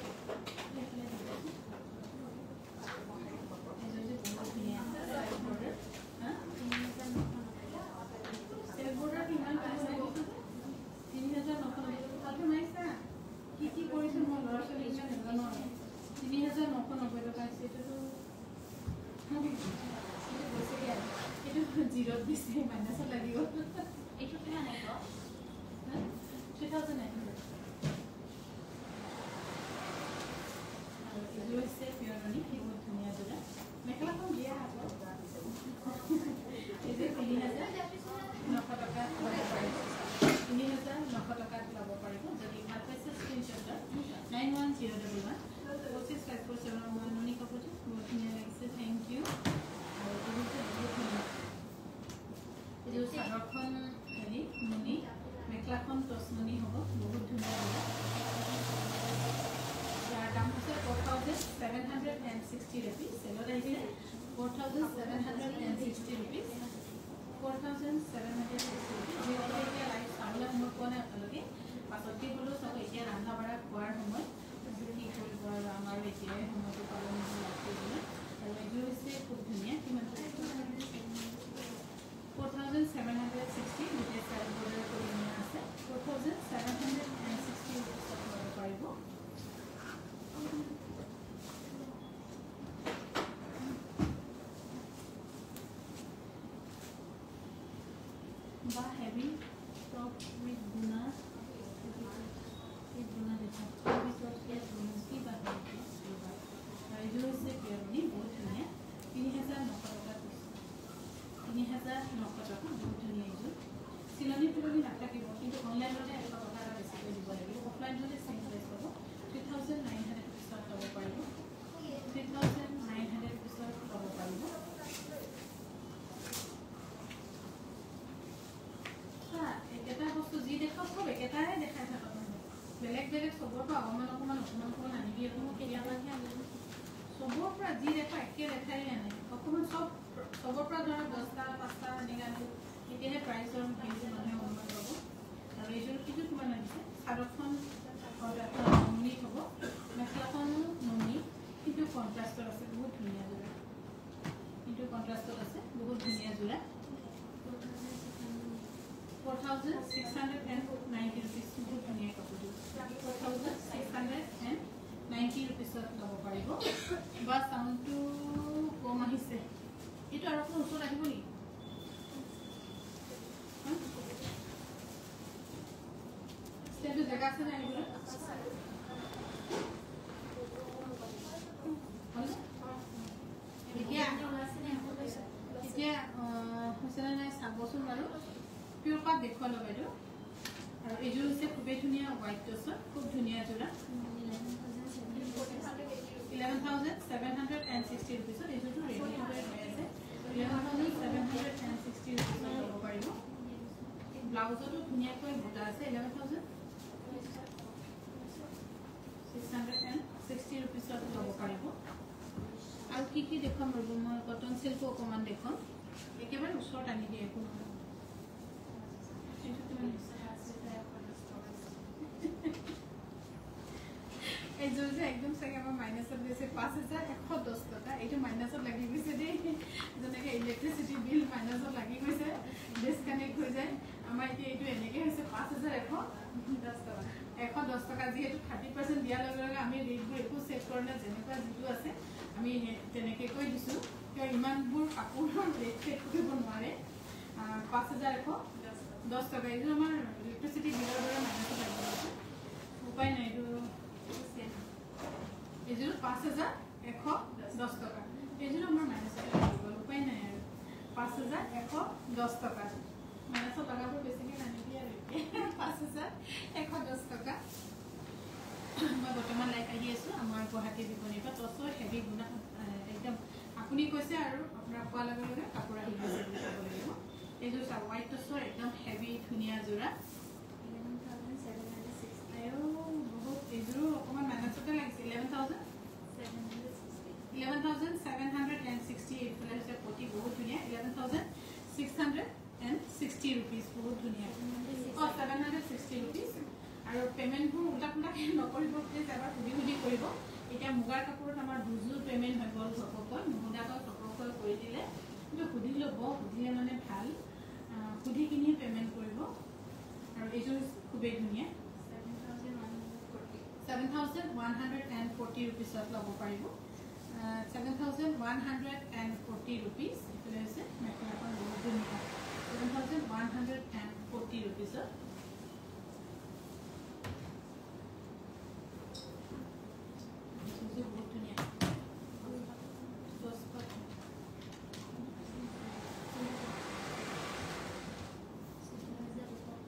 zero this minus লাগিব এইটো কিমান হ'ব 3,900 এইটো হৈছে পিয়ৰ নুনি বহুত ধুনীয়া যোৰা মেখেলাখন দিয়া হ'ব এইটো 3,900 টকাত ল'ব পাৰিব 3,900 টকাত ল'ব পাৰিব যদি ভাল পাইছে স্ক্ৰীনশ্বট 91011 25,547 নুনি কাপোৰটো বহুত ধুনীয়া লাগিছে থেংক ইউ আৰু এইটো হৈছে বহুত ধুনীয়া এইটো চাদৰখন হেৰি নুনি মেখেলাখন টচ নুনি হ'ব বহুত ধুনীয়া ইয়াৰ দাম হৈছে 4,760 rupees চেলত আহিছে 4,760 rupees 4,760 যিহেতু এতিয়া লাইভ চাবলৈ সময় পোৱা নাই আপোনালোকে পাছতকে হ'লেও চাব এতিয়া ৰন্ধা বঢ়া খোৱাৰ সময় কি কৰিব আৰু আমাৰ এতিয়াই সময়টো পালন লাভ কৰিবলৈ আৰু এইটো হৈছে খুব ধুনীয়া কিমান 4,760 গোটেই চাইজ বৰ্ডাৰ কৰি নিয়া আছে 4,760 পিছত ল'ব পাৰিব বা হেভি টপ উইথ গুণা দেখা কি বাদ এইযোৰ হৈছে পিয়ৰনি বহুত ধুনীয়া ৩,৯০০ টকা ৩,৯০০ টকা বহুত ধুনীয়া এইযোৰ চিলনি পুৰণি নাথাকিব কিন্তু অনলাইনতে ১০০ টকা এটা বেছিকৈ দিব লাগিব অফলাইনতে চেম প্ৰাইচ পাব 3,900 পিছত ল'ব পাৰিব 3,900 পিছত ল'ব পাৰিব একেটা বস্তু যি দেখাওক চব একেটাই দেখাই থাকক বেলেগ বেলেগ চবৰ পৰা অকণমান আনিবি একো কেতিয়াবাহে আনিবি চবৰ পৰা যি দেখা একে দেখাই আনে অকণমান চবৰ পৰা ধৰা 10টা 5টা এনেকৈ আনিব তেতিয়াহে প্ৰাইচৰ হেৰিটো মানুহে অনুমান পাব আৰু এইযোৰ কিন্তু কিমান লাগিছে চাদৰখন নুনি হ'ব মেখেলাখনো নুনি কিন্তু কণ্ট্ৰাষ্টত আছে বহুত ধুনীয়া যোৰা কিন্তু কণ্ট্ৰাষ্টত আছে বহুত ধুনীয়া যোৰা 4,690 rupees বহুত ধুনীয়া কাপোৰটো 4,690 rupeesত ল'ব পাৰিব বা চাউণ্ডটো কম আহিছে এইটো আৰু অকণ ওচৰত আহিব নেকি ষ্টেণ্ডটো জেগা আছে নে আহিবলৈ এতিয়া হৈছেনে নাই চাবচোন বাৰু পিয়ৰ পাত দেখুৱাই ল'ব এইটো আৰু এইযোৰ হৈছে খুবেই ধুনীয়া হোৱাইট টচৰ খুব ধুনীয়া যোৰা 11,760 rupeesত এইযোৰটো ৰেডি হৈ আছে 11,760 rupeesত ল'ব পাৰিব ব্লাউজতো ধুনীয়াকৈ বুটা আছে 11,660 rupeesত ল'ব পাৰিব আৰু কি দেখুৱাম ৰ'ব মই কটন চিল্কো অকণমান দেখুৱাম একেবাৰে ওচৰত আনি দিয়ে একো নহয় এইযোৰ যে একদম চাগে আমাৰ মাইনাছত গৈছে 5,110 টকা এইটো মাইনাছত লাগি গৈছে দেই যেনেকৈ ইলেক্ট্ৰিচিটি বিল মাইনাছত লাগি গৈছে ডিছকানেক্ট হৈ যায় আমাৰ এতিয়া এইটো এনেকৈ হৈছে 5,110 টকা 110 টকা যিহেতু 30% দিয়াৰ লগে লগে আমি ৰেটবোৰ একো চেক কৰা নাই যেনেকুৱা যিটো আছে আমি তেনেকৈ কৈ দিছোঁ কিয় ইমানবোৰ কাপোৰৰ ৰেট চেক কৰিব নোৱাৰে 5,110 টকা এইযোৰ আমাৰ ইলেক্ট্ৰিচিটি বিলৰ দৰে মাইনাছত লাগি গৈছে উপায় নাই এইযোৰ 5,110 টকা এইযোৰ আমাৰ মাইনাছত লাগি গ'ল উপায় নাই আৰু 5,110 টকা মাইনাছত লগাব বেছিকৈ নানিবি আৰু 5,110 টকা মই বৰ্তমান লাইক আহি আছোঁ আমাৰ গুৱাহাটী বিপণীৰ পৰা টচৰ হেভি গুণা একদম আপুনি কৈছে আৰু আপোনাৰ কোৱাৰ লগে লগে কাপোৰ আহি গৈছে বুলি ক'ব লাগিব এইযোৰ চাওক হোৱাইট টচৰ একদম হেভি ধুনীয়া যোৰা 11,760 আৰু বহুত এইযোৰো অকণমান মাইনাছতে লাগিছে 11,760 এইফালে হৈছে পতি বহুত ধুনীয়া 11,660 rupees বহুত ধুনীয়া 760 rupees আৰু পে'মেণ্টবোৰ উল্টা পুল্টাকৈ নকৰিব প্লিজ এবাৰ সুধি কৰিব এতিয়া মুগাৰ কাপোৰত আমাৰ দুযোৰ পে'মেণ্ট হৈ গ'ল ঘপককৈ নুসুধাকৈ ঘপককৈ কৰি দিলে কিন্তু সুধি ল'ব সুধিলে মানে ভাল সুধি কিনি পে'মেণ্ট কৰিব আৰু এইযোৰ খুবেই ধুনীয়া 7,140 rupeesত ল'ব পাৰিব 7,140 rupees এইফালে হৈছে মেখেলাখন বহুত ধুনীয়া 7,140 rupeesত বহুত ধুনীয়া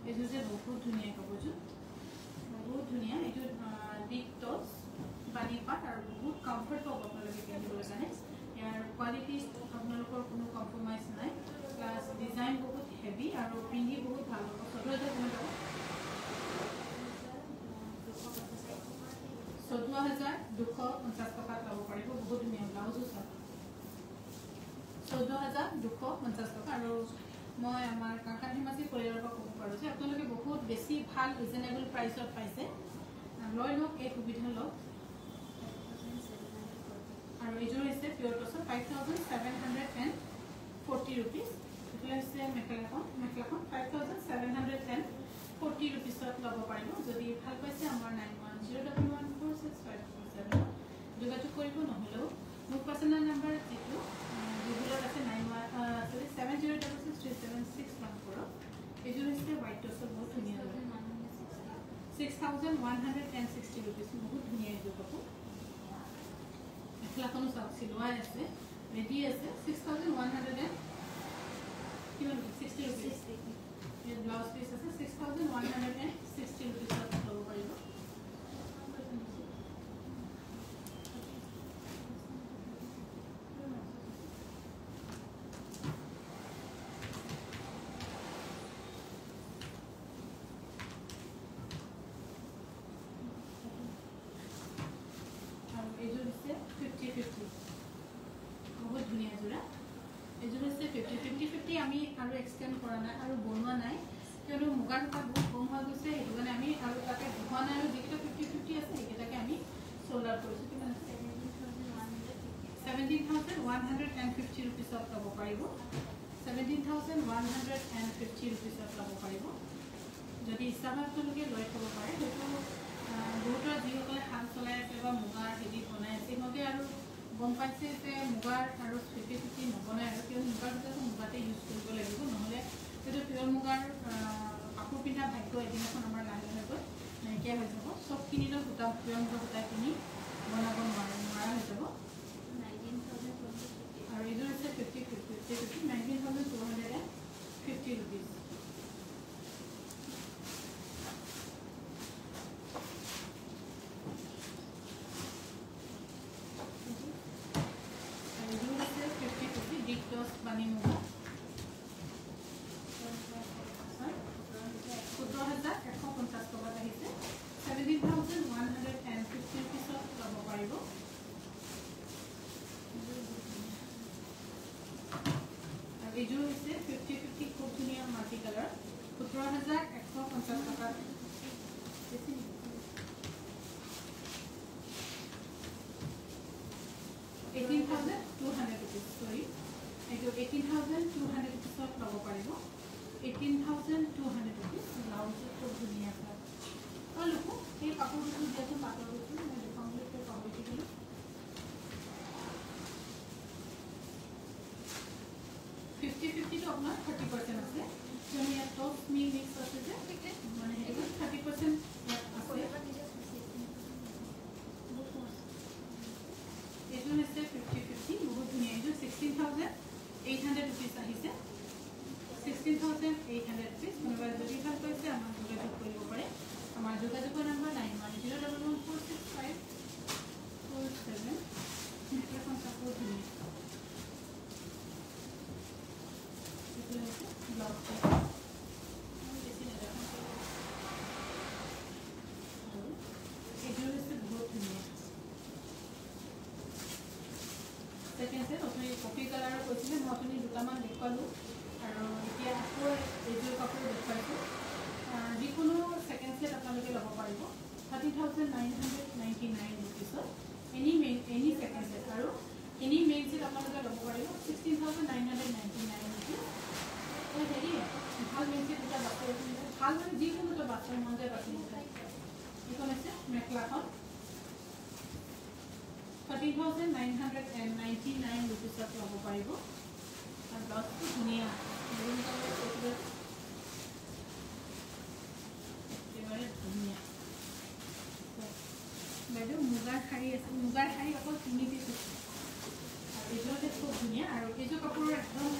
এইযোৰ যে বহুত ধুনীয়া কাপোৰযোৰ বহুত ধুনীয়া এইটো বিগ টচ বানি পাট আৰু বহুত কমফৰ্ট পাব আপোনালোকে পিন্ধিবলৈ কাৰণে ইয়াৰ কোৱালিটি আপোনালোকৰ কোনো কম্প্ৰমাইজ নাই প্লাছ ডিজাইন বহুত হেভি আৰু পিন্ধি বহুত ভাল হ'ব 14,250 টকাত ল'ব পাৰিব বহুত ধুনীয়া ব্লাউজো চাওক 14,250 টকা আৰু মই আমাৰ কাকা ধেমাজি পৰিয়ালৰ পৰা ক'ব পাৰোঁ যে আপোনালোকে বহুত বেছি ভাল ৰিজনেবল প্ৰাইচত পাইছে লৈ লওক এই সুবিধা লওক আৰু এইযোৰ হৈছে পিয়ৰ টচৰ 5,740 rupees এইফালে হৈছে মেখেলাখন 5,740 rupeesত ল'ব পাৰিব যদি ভাল পাইছে আমাৰ 91014657 যোগাযোগ কৰিব নহ'লেও মোৰ পাৰ্চনেল নাম্বাৰ যিটো গুগলত আছে 70663761 এইযোৰ হৈছে হোৱাইট টছত বহুত ধুনীয়া হয় 6160 rupees বহুত ধুনীয়া এইটো কাপোৰ মেখেলাখনো চাওক চিলোৱাই আছে ৰেডি আছে 6100 কিমান 60 rupees এই ব্লাউজ পিস আছে 6160 rupees ল'ব পাৰিব এইযোৰ আছে 50-50 বহুত ধুনীয়া যোৰা এইযোৰ আছে 50-50 আমি আৰু এক্সটেণ্ড কৰা নাই আৰু বনোৱা নাই কিয়নো মুগাৰ সূতা বহুত কম হৈ গৈছে সেইটো কাৰণে আমি আৰু তাতে বনোৱা নাই আৰু যিকেইটা 50-50 আছে সেইকেইটাকে আমি চ'ল্ড আউট কৰিছোঁ কিমান আছে 17,150 rupees ল'ব পাৰিব 17,150 rupees ল'ব পাৰিব যদি ইচ্ছা হয় আপোনালোকে লৈ থ'ব পাৰে সেইটো বহুতৰ যিসকলে হাত চলাই আছে বা মুগাৰ হেৰি বনাই আছে সিহঁতে আৰু গম পাইছে যে মুগাৰ আৰু 50-50 নবনাই আৰু কিয়নো মুগাৰ সূতাটো মুগাতে ইউজ কৰিব লাগিব নহ'লে সেইটো পিয়ৰ মুগাৰ কাপোৰ পিন্ধা ভাগ্য এদিনাখন আমাৰ লাহে লাহেকৈ নাইকিয়া হৈ যাব চবখিনিলৈ সূতা পিয়ৰ মুগাৰ সূতা কিনি বনাব নোৱাৰা হৈ যাব আৰু এইযোৰ আছে 50-50 19,250 rupees Bani Muga 17,150 টকা আহিছে 17,150 পিছত ল'ব পাৰিব আৰু এইযোৰ হৈছে 50-50 খুব ধুনীয়া মাল্টি কালাৰ 17,150 টকা 18,200 rupees sorry এইটো 18,200 rupees ল'ব পাৰিব 18,200 rupees ব্লাউজ খুব ধুনীয়া হয় আৰু লোকো এই কাপোৰটো দিয়াচোন পাতৰ বস্তু মই দেখাবলৈ পাহৰি থাকিলোঁ 50-50 টো আপোনাৰ 30% আছে কিয়নো ইয়াত টপ মিক্স আছে যে মানে সেইটো 30% ইয়াত আছে এইটো হৈছে 50-50 বহুত ধুনীয়া এইটো 16,800 rupees আহিছে 16,800 rupees কোনোবাই যদি ভাল পাইছে আমাক যোগাযোগ কৰিব পাৰে আমাৰ যোগাযোগৰ নম্বৰ 9101465447 মেখেলাখন কাপোৰ ধুনীয়া এইটো হৈছে ব্লাউজ বেছি নেদেখাওঁ আৰু এইটো হৈছে বহুত ধুনীয়া সেকেন্ড সেট আপুনি কফি কালাৰৰ কৈছিলে মই আপুনি দুটামান দেখুৱালোঁ আৰু এতিয়া আকৌ এইযোৰ কাপোৰ দেখুৱাইছোঁ যিকোনো সেকেন্ড সেট আপোনালোকে ল'ব পাৰিব 30,999 rupees এনি সেকেন্ড সেট আৰু এনি মেইন সেট আপোনালোকে ল'ব পাৰিব 16,999 rupees হেৰি ভাল মেইন সেট দুটা বাছি ভাল মানে যিকোনো এটা বাছৰ মন যায় বাছি এইখন আছে মেখেলাখন 30,999 rupees ল'ব পাৰিব আৰু ব্লাউজটো ধুনীয়া একেবাৰে ধুনীয়া বাইদেউ মুগাৰ শাৰী আছে মুগাৰ শাৰী অকল 3 পিচ আছে আৰু এইযোৰতে খুব ধুনীয়া আৰু এইযোৰ কাপোৰৰ একদম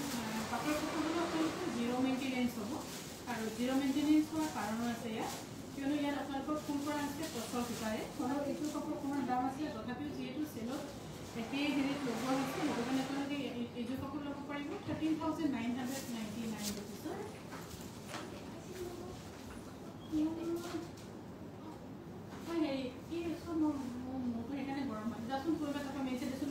পাটৰ কাপোৰবোৰ আপোনালোকৰ 0 মেইনটেনেঞ্চ হ'ব আৰু 0 মেইনটেনেঞ্চ হোৱাৰ কাৰণো আছে ইয়াত কিয়নো ইয়াত আপোনালোকৰ ফুল কৰা আছে টচৰ সূতাৰে আৰু এইযোৰ কাপোৰ অকণমান দাম আছিলে তথাপিও যিহেতু চেলত একেই হেৰিত লগোৱা হৈছে সেইটো কাৰণে আপোনালোকে এইযোৰ কাপোৰ ল'ব পাৰিব 13,999 rupees হেৰি কি চব মোৰটো সেইকাৰণে গৰম হয় যাচোন কৰিবা তাৰপৰা মেইছে দেচোন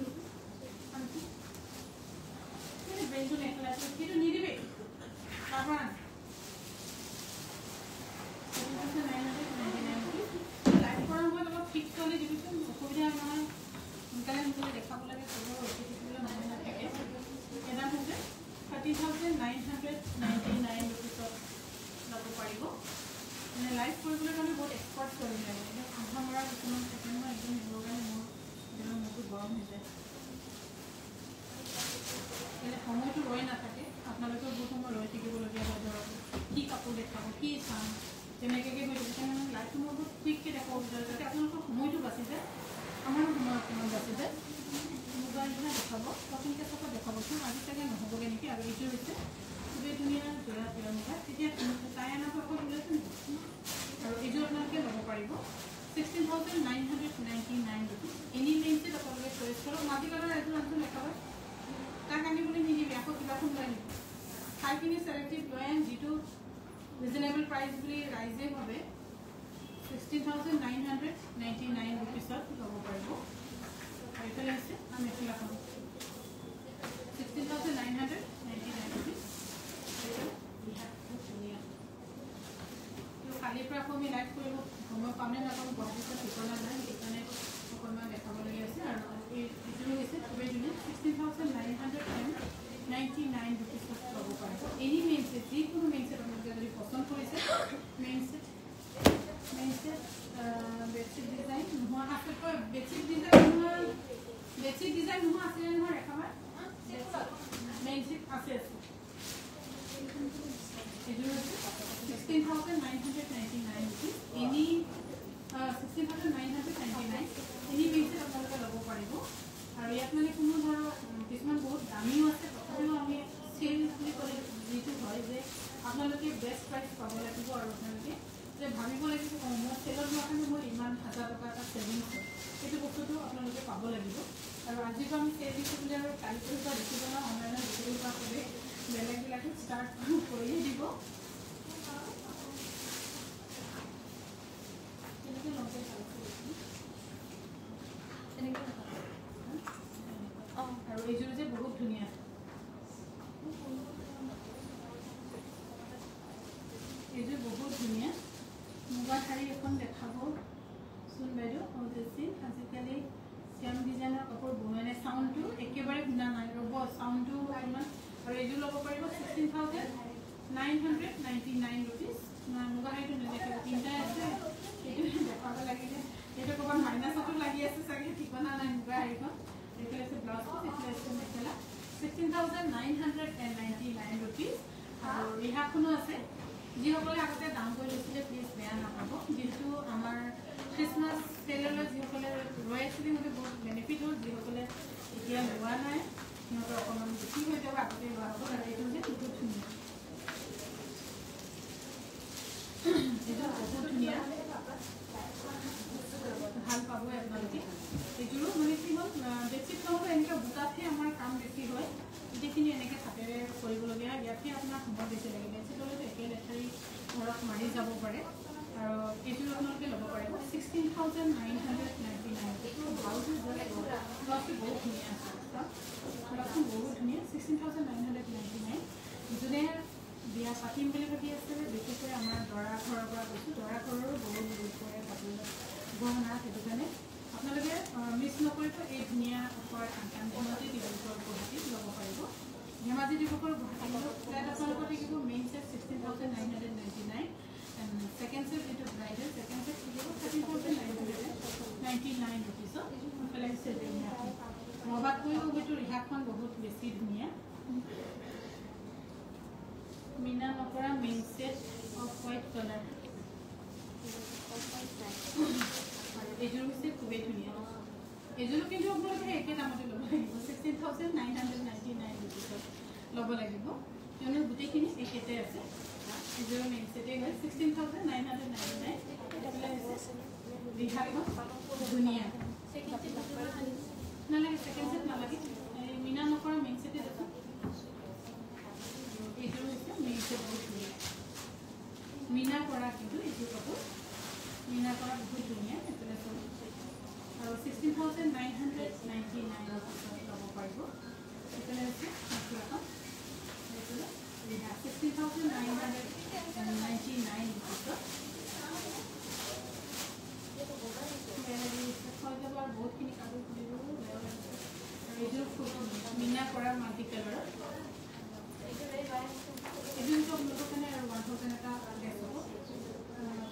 বেঞ্চটো মেখেলাটো সেইটো নিদিবি তাৰপৰা লাইভ কৰা সময়ত অলপ ফিক্স হ'লে দিবিচোন অসুবিধা নহয় সোনকালে সোনকালে দেখাব লাগে চবৰ ৰখি থাকিবলৈ মানুহ নাথাকে এদাম হৈছে 30,999 rupees ল'ব পাৰিব মানে লাইভ কৰিবলৈ কাৰণে বহুত এক্সপাৰ্ট কৰিব লাগে এতিয়া আধা মৰা কিছুমান থাকে নহয় একদম সেইবোৰ কাৰণে মোৰ মূৰটো গৰম হৈ যায় সময়টো ৰৈ নাথাকে আপোনালোকেও বহুত সময় ৰৈ থাকিবলগীয়া হয় ধৰক কি কাপোৰ দেখাব কি চাম তেনেকৈ হৈ থাকে সেইকাৰণে লাইভটো মই বহুত কুইককৈ দেখাব বিচাৰোঁ যাতে আপোনালোকৰ সময়টো বাচি যায় আমাৰো সময় অকণমান বাচি যায় মুগা নিচিনা দেখাব নতুনকৈ চাপত দেখাবচোন আজি চাগে নহ'বগৈ নেকি আৰু এইটো হৈছে খুবেই ধুনীয়া জোৰা পিয়ৰ মুগা তেতিয়া তাই আনাটো আকৌ ওলাইছে নেকি আৰু এইযোৰ আপোনালোকে ল'ব পাৰিব 16,999 rupees এনি মেইনছে আপোনালোকে চইচ কৰক মাটি কালাৰ এযোৰ আনযোৰ দেখাব তাক আনিবলৈ নিদিবি আকৌ কিবাখন লৈ আনিব ঠাইখিনি ছেলেক্টিভ লৈ আন যিটো ৰিজনেবল প্ৰাইচ বুলি ৰাইজে ভাবে 16,999 rupeesত ল'ব পাৰিব আৰু এইফালে হৈছে মেখেলাখন 16,999 rupees কালিৰ পৰা আকৌ আমি লাইভ কৰিব সময় পামনে নাপাম গুৱাহাটীত ঠিকনা নাই সেইকাৰণে অকণমান দেখাবলগীয়া আছে আৰু এইটো হৈছে খুবেই ধুনীয়া 16,999 rupeesত ল'ব পাৰিব এনি মেইন ছেট যিকোনো মেইন ছেট আপোনালোকে যদি পচন্দ কৰিছে মেইন ছেট বেডশ্বীট ডিজাইন নোহোৱা আছে বেডশ্বীট ডিজাইন নোহোৱা আছিলে নহয় ৰেখাবাৰ মেইন ছেট আছে এইযোৰ হৈছে 16,999 rupees এনি 16,999 এনি মেইন ছেট আপোনালোকে ল'ব পাৰিব আৰু ইয়াত মানে কোনো ধৰক কিছুমান বহুত দামীও আছে তথাপিও আমি চেল বুলি ক'লে যিটো হয় যে আপোনালোকে বেষ্ট প্ৰাইচ পাব লাগিব আৰু আপোনালোকে যে ভাবিব লাগিব মই চেলত লোৱাৰ কাৰণে মই ইমান 1,000 টকা এটা ছেভিংছ হয় সেইটো বস্তুটো আপোনালোকে পাব লাগিব আৰু আজিৰ পৰা আমি চেল দিছোঁ বুলি আৰু কালিৰ পৰা দেখিব না অনলাইনত দেখিব পৰা চবেই বেলেগবিলাকে ষ্টাৰ্ট কৰিয়ে দিব তেনেকৈ লওঁতে তেনেকৈ আৰু এইযোৰ যে বহুত ধুনীয়া এইযোৰ বহুত ধুনীয়া মুগা শাড়ী এখন দেখাব চোন বাইদেউ আজিকালি শ্যাম ডিজাইনৰ কাপোৰ বনোৱা নাই চাউণ্ডটো একেবাৰে শুনা নাই ৰ'ব চাউণ্ডটো অকণমান আৰু এইযোৰ ল'ব পাৰিব 16,999 rupees মুগা শাড়ীটো নেদেখিব তিনিটাই আছে এইটো দেখাব লাগিলে এইটো ক'ৰবাত মাইনাছতো লাগি আছে চাগে ঠিকনা নাই মুগা শাড়ীখন এইফালে আছে ব্লাউজটো এইফালে আছে মেখেলা 16,999 rupees আৰু ৰিহাখনো আছে যিসকলে আগতে দাম কৰি লৈছিলে প্লিজ বেয়া নাপাব যিহেতু আমাৰ খ্ৰীষ্টমাছ চেললৈ যিসকলে ৰৈ আছিলে সিহঁতে বহুত বেনিফিট হ'ল যিসকলে এতিয়া লোৱা নাই সিহঁতৰ অকণমান বেছি হৈ যাব আগতে লোৱা হ'ব আৰু এইটো যে বহুত ধুনীয়া এইযোৰ বহুত ধুনীয়া ভাল পাবই আপোনালোকে এইযোৰো মানে কি হ'ল বেডশ্বীট নহ'লেও এনেকৈ বুটাতহে আমাৰ কাম বেছি হয় গোটেইখিনি এনেকৈ হাতেৰে কৰিবলগীয়া হয় ইয়াতহে আপোনাৰ সময় বেছি লাগে বেডশ্বীটলৈতো একে লেঠাৰি ঘৰত মাৰি যাব পাৰে আৰু এইযোৰ আপোনালোকে ল'ব পাৰিব 16,999 ব্লাউজটো বহুত ধুনীয়া আছে ব্লাউজটো বহুত ধুনীয়া 16,999 যোনে বিয়া পাতিম বুলি ভাবি আছে বিশেষকৈ আমাৰ দৰা ঘৰৰ পৰা গৈছোঁ দৰা ঘৰৰো বহুত বহুত কৰে কাপোৰ গহনা সেইটো কাৰণে আপোনালোকে মিছ নকৰিব এই ধুনীয়া অফাৰ ধেমাজি ডিব্ৰুগড় গুৱাহাটীত ল'ব পাৰিব ধেমাজি ডিব্ৰুগড় গুৱাহাটীত ফ্লেট আপোনালোকৰ থাকিব মেইন ছেট 16,999 ছেকেণ্ড ছেট যিটো ব্ৰাইডেল ছেকেণ্ড ছেট থাকিব 13,999 rupeesত ইফালে হৈছে ৰিহাখন মবাতকৈও হয়তো ৰিহাখন বহুত বেছি ধুনীয়া মিনা নকৰা main set of white colour এইযোৰ হৈছে খুবেই ধুনীয়া এইযোৰো কিন্তু আপোনালোকে একে দামতে ল'ব লাগিব 16,999 rupeesত ল'ব লাগিব কিয়নো গোটেইখিনি একেতে আছে এইযোৰ মেইন ছেটেই হয় 16,999 ৰিহাখন ধুনীয়া নালাগে ছেকেণ্ড ছেট নালাগে মিনা নকৰা মেইন ছেটেই আছে এইযোৰ হৈছে মেইন ছেট বহুত ধুনীয়া মিনা কৰা কিন্তু এইযোৰ কাপোৰ মিনা কৰা বহুত ধুনীয়া এইফালে আৰু 16,999 ল'ব পাৰিব এইফালে হৈছে মেখেলাখন এইফালে ৰিহা 16,999 হৈ যাব আৰু বহুতখিনি কাপোৰ খুলিব আৰু এইযোৰ মিনা কৰা মাল্টি কালাৰৰ এইযোৰটো আপোনালোকৰ কাৰণে আৰু 1,000 এটা লেছ হ'ব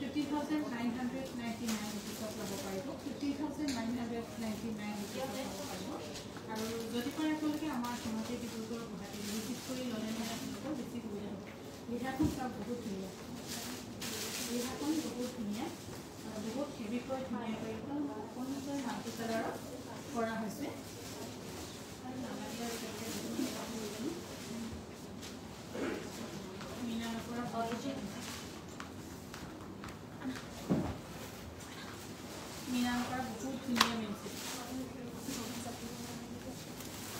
15,999 15,999 rupeesত ল'ব পাৰিব 15,999 rupeesত ল'ব পাৰিব আৰু যদি পাৰে আপোনালোকে আমাৰ সমাজে ডিব্ৰুগড় গুৱাহাটী ভিজিট কৰি ল'লে মানে আপোনালোকৰ বেছি সুবিধা হ'ব ৰিহাখন চাওক বহুত ধুনীয়া ৰিহাখন বহুত ধুনীয়া বহুত হেভিকৈ ধুনীয়াকৈ একদম সম্পূৰ্ণকৈ মাল্টি কালাৰত কৰা হৈছে মিনাৰ পৰা মিনাৰ পৰা বহুত ধুনীয়া মেইনছে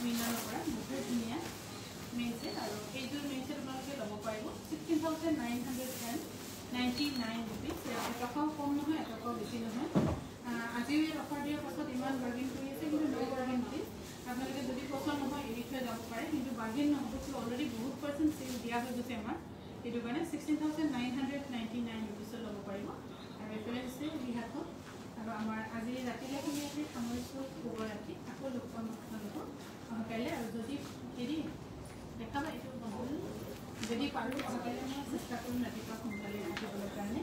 মিনাৰ পৰা বহুত ধুনীয়া মেইনছে আৰু এইযোৰ মেইনছে আপোনালোকে ল'ব পাৰিব 16,999 rupees এটকাও কম নহয় এটকাও বেছি নহয় আজিও এই অফাৰ দিয়াৰ পাছত ইমান বাৰ্গেইন কৰি আছে কিন্তু নো বাৰ্গেইন প্লিজ আপোনালোকে যদি পচন্দ নহয় এৰি থৈ যাব পাৰে কিন্তু বাৰ্গেইন নহ'ব অলৰেডি বহুত পাৰ্চেণ্ট চেল দিয়া হৈ গৈছে আমাৰ সেইটো কাৰণে 16,999 rupeesত ল'ব পাৰিব আৰু এইফালে হৈছে ৰিহাখন আৰু আমাৰ আজি ৰাতিলৈকে আমি সামৰিছোঁ শুভৰাত্ৰি আকৌ লগ পাম আপোনালোকক কাইলৈ আৰু যদি হেৰি দেখাবা এইটো নহ'ল যদি পাৰোঁ কাইলৈ মই চেষ্টা কৰিম ৰাতিপুৱা সোনকালে আহিবলৈ কাৰণে